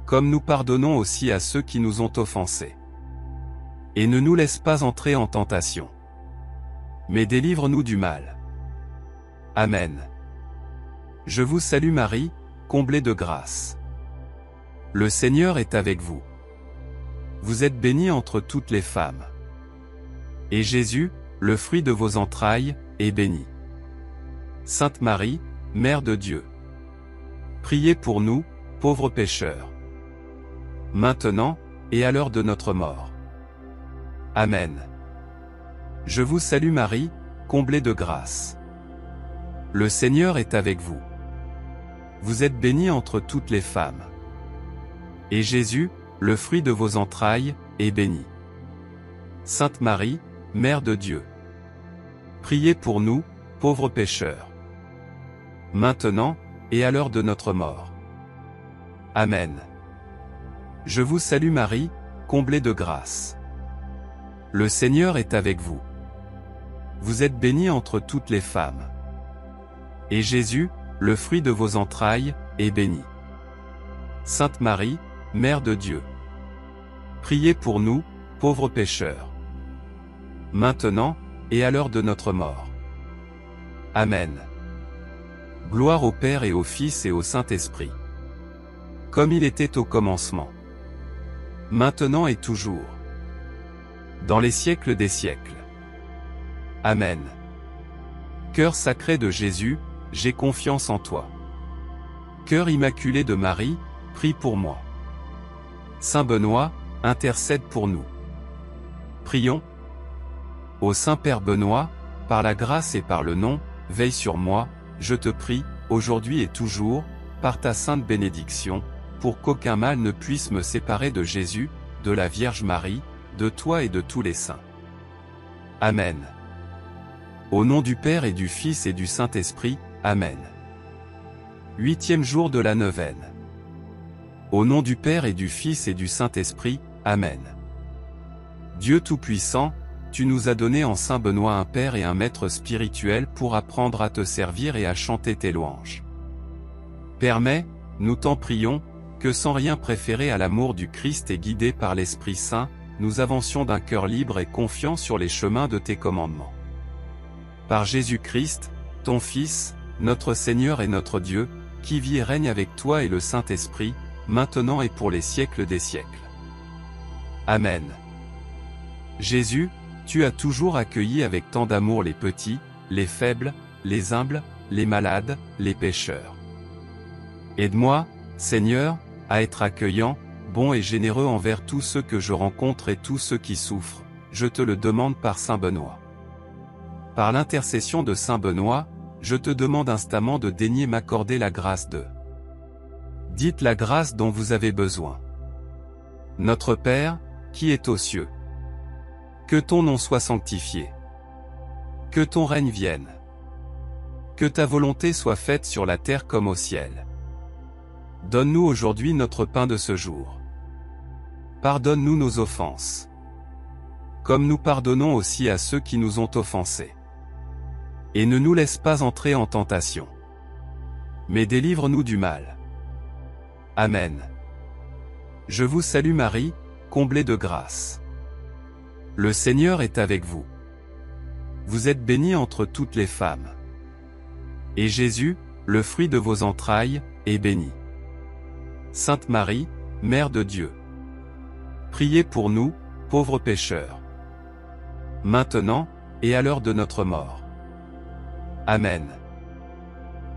comme nous pardonnons aussi à ceux qui nous ont offensés. Et ne nous laisse pas entrer en tentation, mais délivre-nous du mal. Amen. Je vous salue Marie, comblée de grâce. Le Seigneur est avec vous. Vous êtes bénie entre toutes les femmes. Et Jésus, le fruit de vos entrailles, est béni. Sainte Marie, Mère de Dieu, priez pour nous, pauvres pécheurs, maintenant, et à l'heure de notre mort. Amen. Je vous salue Marie, comblée de grâce. Le Seigneur est avec vous. Vous êtes bénie entre toutes les femmes. Et Jésus, le fruit de vos entrailles, est béni. Sainte Marie, Mère de Dieu, priez pour nous, pauvres pécheurs, maintenant, et à l'heure de notre mort. Amen. Je vous salue Marie, comblée de grâce. Le Seigneur est avec vous. Vous êtes bénie entre toutes les femmes. Et Jésus, le fruit de vos entrailles, est béni. Sainte Marie, Mère de Dieu, priez pour nous, pauvres pécheurs, maintenant, et à l'heure de notre mort. Amen. Gloire au Père et au Fils et au Saint-Esprit, comme il était au commencement, maintenant et toujours, dans les siècles des siècles. Amen. Cœur sacré de Jésus, j'ai confiance en toi. Cœur immaculé de Marie, prie pour moi. Saint Benoît, intercède pour nous. Prions. Ô Saint-Père Benoît, par la grâce et par le nom, veille sur moi, je te prie, aujourd'hui et toujours, par ta sainte bénédiction, pour qu'aucun mal ne puisse me séparer de Jésus, de la Vierge Marie, de toi et de tous les saints. Amen. Au nom du Père et du Fils et du Saint-Esprit, Amen. 8e jour de la neuvaine. Au nom du Père et du Fils et du Saint-Esprit, Amen. Dieu Tout-Puissant, tu nous as donné en Saint Benoît un Père et un Maître spirituel pour apprendre à te servir et à chanter tes louanges. Permets, nous t'en prions, que sans rien préférer à l'amour du Christ et guidés par l'Esprit Saint, nous avancions d'un cœur libre et confiant sur les chemins de tes commandements. Par Jésus-Christ, ton Fils, notre Seigneur et notre Dieu, qui vit et règne avec toi et le Saint-Esprit, maintenant et pour les siècles des siècles. Amen. Jésus, tu as toujours accueilli avec tant d'amour les petits, les faibles, les humbles, les malades, les pécheurs. Aide-moi, Seigneur, à être accueillant, bon et généreux envers tous ceux que je rencontre et tous ceux qui souffrent, je te le demande par Saint Benoît. Par l'intercession de Saint Benoît, je te demande instamment de daigner m'accorder la grâce de. Dites la grâce dont vous avez besoin. Notre Père, qui est aux cieux. Que ton nom soit sanctifié. Que ton règne vienne. Que ta volonté soit faite sur la terre comme au ciel. Donne-nous aujourd'hui notre pain de ce jour. Pardonne-nous nos offenses. Comme nous pardonnons aussi à ceux qui nous ont offensés. Et ne nous laisse pas entrer en tentation. Mais délivre-nous du mal. Amen. Je vous salue Marie, comblée de grâce. Le Seigneur est avec vous. Vous êtes bénie entre toutes les femmes. Et Jésus, le fruit de vos entrailles, est béni. Sainte Marie, Mère de Dieu. Priez pour nous, pauvres pécheurs. Maintenant, et à l'heure de notre mort. Amen.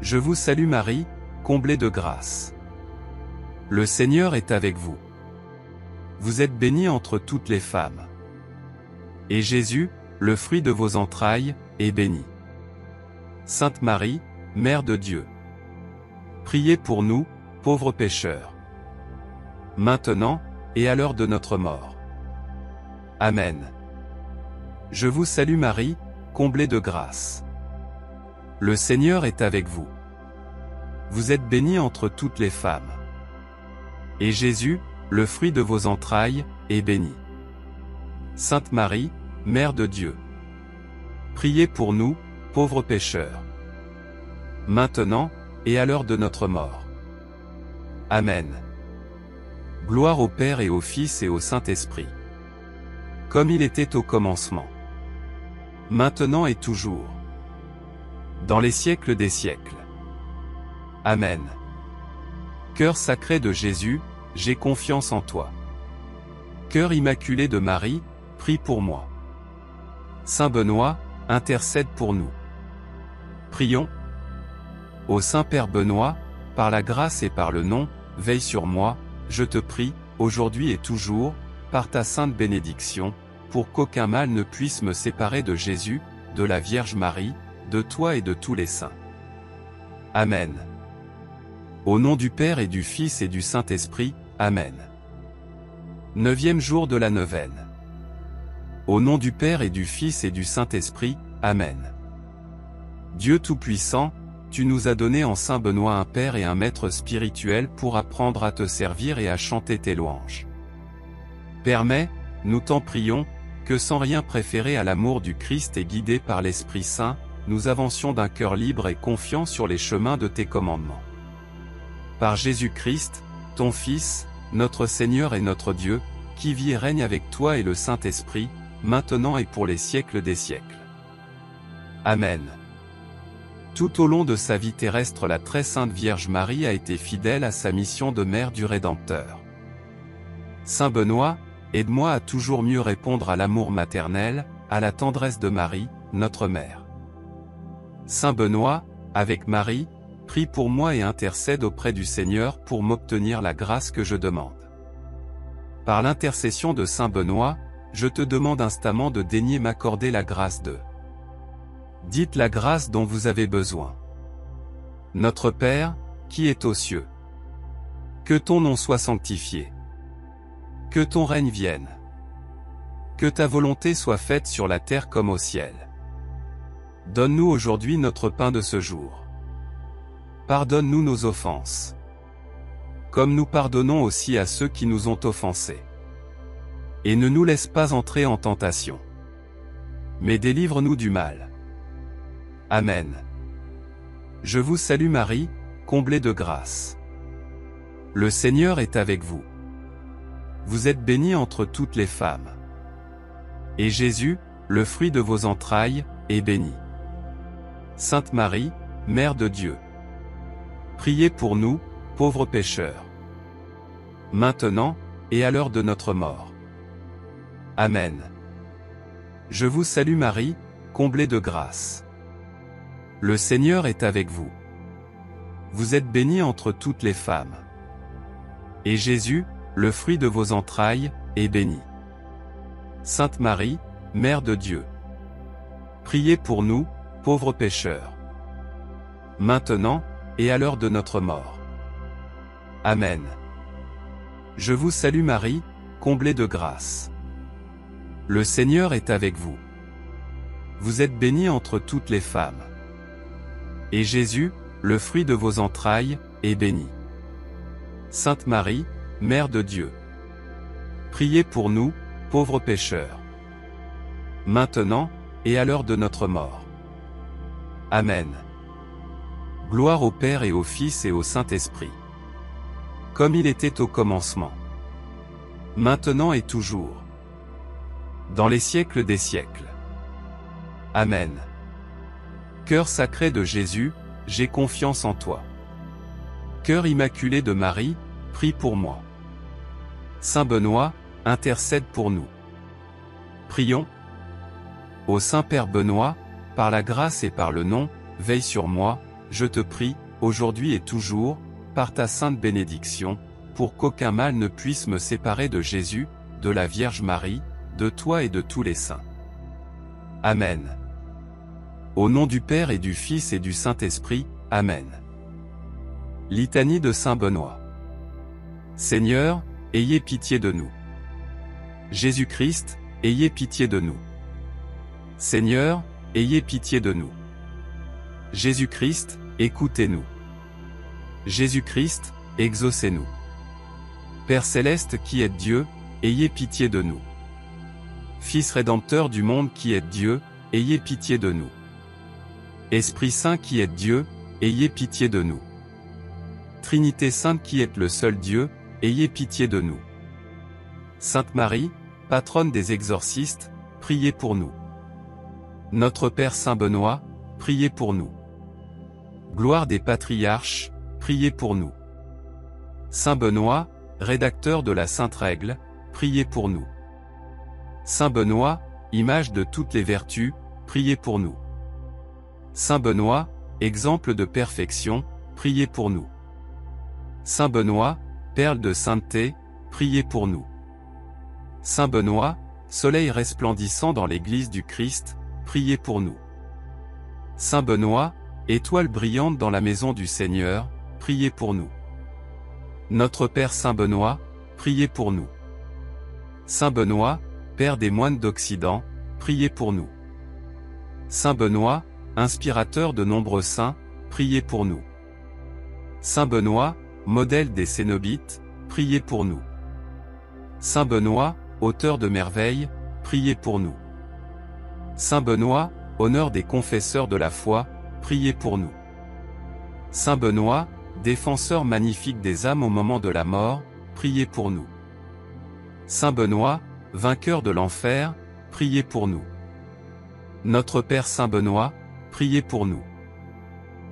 Je vous salue Marie, comblée de grâce. Le Seigneur est avec vous. Vous êtes bénie entre toutes les femmes. Et Jésus, le fruit de vos entrailles, est béni. Sainte Marie, Mère de Dieu. Priez pour nous, pauvres pécheurs. Maintenant, et à l'heure de notre mort. Amen. Je vous salue Marie, comblée de grâce. Le Seigneur est avec vous. Vous êtes bénie entre toutes les femmes. Et Jésus, le fruit de vos entrailles, est béni. Sainte Marie, Mère de Dieu. Priez pour nous, pauvres pécheurs. Maintenant, et à l'heure de notre mort. Amen. Gloire au Père et au Fils et au Saint-Esprit. Comme il était au commencement. Maintenant et toujours. Dans les siècles des siècles. Amen. Cœur sacré de Jésus, j'ai confiance en toi. Cœur immaculé de Marie, prie pour moi. Saint Benoît, intercède pour nous. Prions. Ô Saint-Père Benoît, par la grâce et par le nom, veille sur moi, je te prie, aujourd'hui et toujours, par ta sainte bénédiction, pour qu'aucun mal ne puisse me séparer de Jésus, de la Vierge Marie, de toi et de tous les saints. Amen. Au nom du Père et du Fils et du Saint-Esprit, Amen. 9e jour de la neuvaine. Au nom du Père et du Fils et du Saint-Esprit, Amen. Dieu Tout-Puissant, tu nous as donné en Saint Benoît un Père et un Maître spirituel pour apprendre à te servir et à chanter tes louanges. Permets, nous t'en prions, que sans rien préférer à l'amour du Christ et guidés par l'Esprit Saint, nous avancions d'un cœur libre et confiant sur les chemins de tes commandements. Par Jésus-Christ, ton Fils, notre Seigneur et notre Dieu, qui vit et règne avec toi et le Saint-Esprit, maintenant et pour les siècles des siècles. Amen. Tout au long de sa vie terrestre, la très sainte Vierge Marie a été fidèle à sa mission de mère du Rédempteur. Saint Benoît, aide-moi à toujours mieux répondre à l'amour maternel, à la tendresse de Marie, notre mère. Saint Benoît, avec Marie, prie pour moi et intercède auprès du Seigneur pour m'obtenir la grâce que je demande. Par l'intercession de Saint Benoît, je te demande instamment de daigner m'accorder la grâce de. Dites la grâce dont vous avez besoin. Notre Père, qui est aux cieux. Que ton nom soit sanctifié. Que ton règne vienne. Que ta volonté soit faite sur la terre comme au ciel. Donne-nous aujourd'hui notre pain de ce jour. Pardonne-nous nos offenses. Comme nous pardonnons aussi à ceux qui nous ont offensés. Et ne nous laisse pas entrer en tentation. Mais délivre-nous du mal. Amen. Je vous salue Marie, comblée de grâce. Le Seigneur est avec vous. Vous êtes bénie entre toutes les femmes. Et Jésus, le fruit de vos entrailles, est béni. Sainte Marie, Mère de Dieu. Priez pour nous, pauvres pécheurs. Maintenant, et à l'heure de notre mort. Amen. Je vous salue Marie, comblée de grâce. Le Seigneur est avec vous. Vous êtes bénie entre toutes les femmes. Et Jésus, le fruit de vos entrailles, est béni. Sainte Marie, Mère de Dieu. Priez pour nous, pauvres pécheurs. Maintenant, et à l'heure de notre mort. Amen. Je vous salue Marie, comblée de grâce. Le Seigneur est avec vous. Vous êtes bénie entre toutes les femmes. Et Jésus, le fruit de vos entrailles, est béni. Sainte Marie, Mère de Dieu. Priez pour nous, pauvres pécheurs. Maintenant, et à l'heure de notre mort. Amen. Gloire au Père et au Fils et au Saint-Esprit. Comme il était au commencement. Maintenant et toujours. Dans les siècles des siècles. Amen. Cœur sacré de Jésus, j'ai confiance en toi. Cœur immaculé de Marie, prie pour moi. Saint Benoît, intercède pour nous. Prions. Ô Saint-Père Benoît, par la grâce et par le nom, veille sur moi, je te prie, aujourd'hui et toujours, par ta sainte bénédiction, pour qu'aucun mal ne puisse me séparer de Jésus, de la Vierge Marie, de toi et de tous les saints. Amen. Au nom du Père et du Fils et du Saint-Esprit, Amen. Litanie de Saint Benoît. Seigneur, ayez pitié de nous. Jésus-Christ, ayez pitié de nous. Seigneur, ayez pitié de nous. Jésus-Christ, écoutez-nous. Jésus-Christ, exaucez-nous. Père céleste qui êtes Dieu, ayez pitié de nous. Fils rédempteur du monde qui êtes Dieu, ayez pitié de nous. Esprit Saint qui êtes Dieu, ayez pitié de nous. Trinité Sainte qui êtes le seul Dieu, ayez pitié de nous. Sainte Marie, patronne des exorcistes, priez pour nous. Notre Père Saint Benoît, priez pour nous. Gloire des patriarches, priez pour nous. Saint Benoît, rédacteur de la Sainte Règle, priez pour nous. Saint Benoît, image de toutes les vertus, priez pour nous. Saint Benoît, exemple de perfection, priez pour nous. Saint Benoît, perle de sainteté, priez pour nous. Saint Benoît, soleil resplendissant dans l'Église du Christ, priez pour nous. Saint Benoît, étoile brillante dans la maison du Seigneur, priez pour nous. Notre Père Saint Benoît, priez pour nous. Saint Benoît, Père des moines d'Occident, priez pour nous. Saint Benoît, inspirateur de nombreux saints, priez pour nous. Saint Benoît, modèle des cénobites, priez pour nous. Saint Benoît, auteur de merveilles, priez pour nous. Saint Benoît, honneur des confesseurs de la foi, priez pour nous. Saint Benoît, défenseur magnifique des âmes au moment de la mort, priez pour nous. Saint Benoît, vainqueur de l'enfer, priez pour nous. Notre Père Saint Benoît, priez pour nous.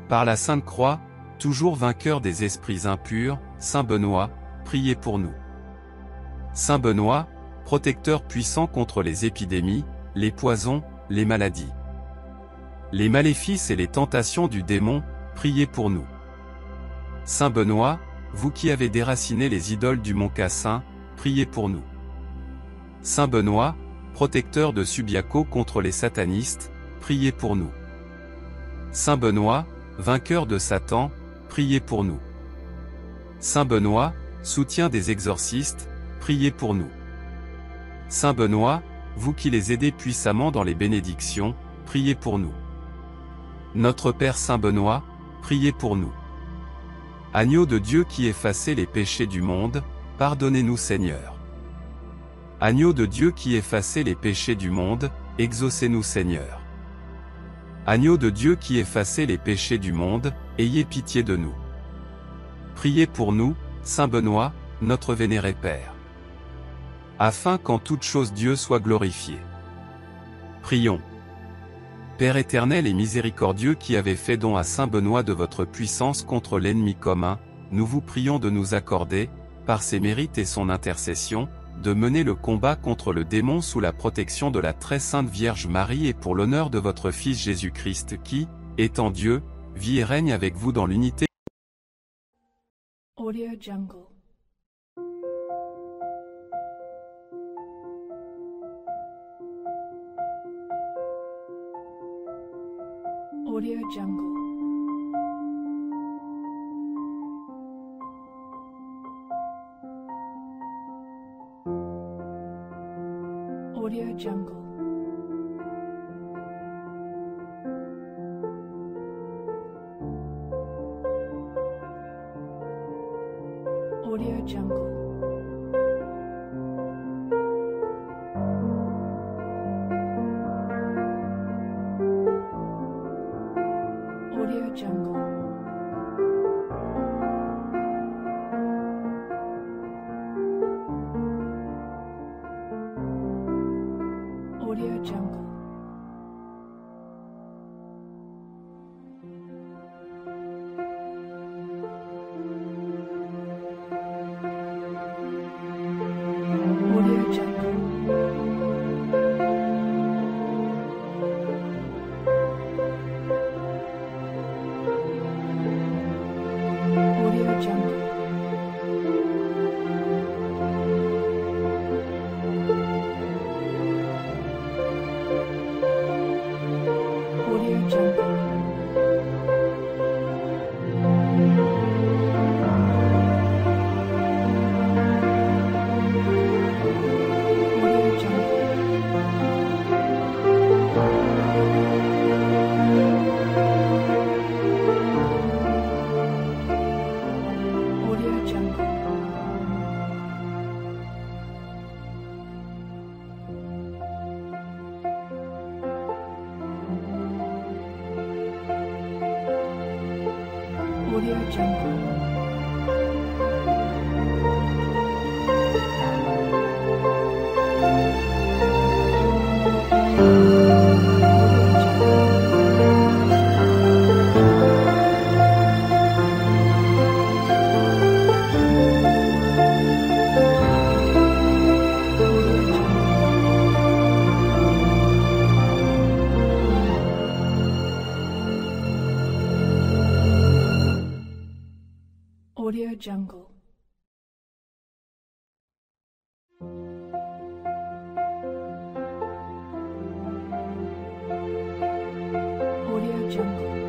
Par la Sainte Croix, toujours vainqueur des esprits impurs, Saint Benoît, priez pour nous. Saint Benoît, protecteur puissant contre les épidémies, les poisons, les maladies. Les maléfices et les tentations du démon, priez pour nous. Saint Benoît, vous qui avez déraciné les idoles du mont Cassin, priez pour nous. Saint Benoît, protecteur de Subiaco contre les satanistes, priez pour nous. Saint Benoît, vainqueur de Satan, priez pour nous. Saint Benoît, soutien des exorcistes, priez pour nous. Saint Benoît, vous qui les aidez puissamment dans les bénédictions, priez pour nous. Notre Père Saint Benoît, priez pour nous. Agneau de Dieu qui effacez les péchés du monde, pardonnez-nous Seigneur. Agneau de Dieu qui effacez les péchés du monde, exaucez-nous Seigneur. Agneau de Dieu qui effacez les péchés du monde, ayez pitié de nous. Priez pour nous, Saint Benoît, notre vénéré Père. Afin qu'en toute chose Dieu soit glorifié. Prions. Père éternel et miséricordieux qui avez fait don à Saint Benoît de votre puissance contre l'ennemi commun, nous vous prions de nous accorder, par ses mérites et son intercession, de mener le combat contre le démon sous la protection de la très sainte Vierge Marie et pour l'honneur de votre Fils Jésus-Christ qui, étant Dieu, vit et règne avec vous dans l'unité. Audio Jungle. Audio Jungle. Audio Jungle. Audio Jungle. Audio Jungle. Audio Jungle. Audio Jungle. Audio Jungle. Audio Jungle. Audio Jungle. Audio Jungle. Audio Jungle. Audio Jungle.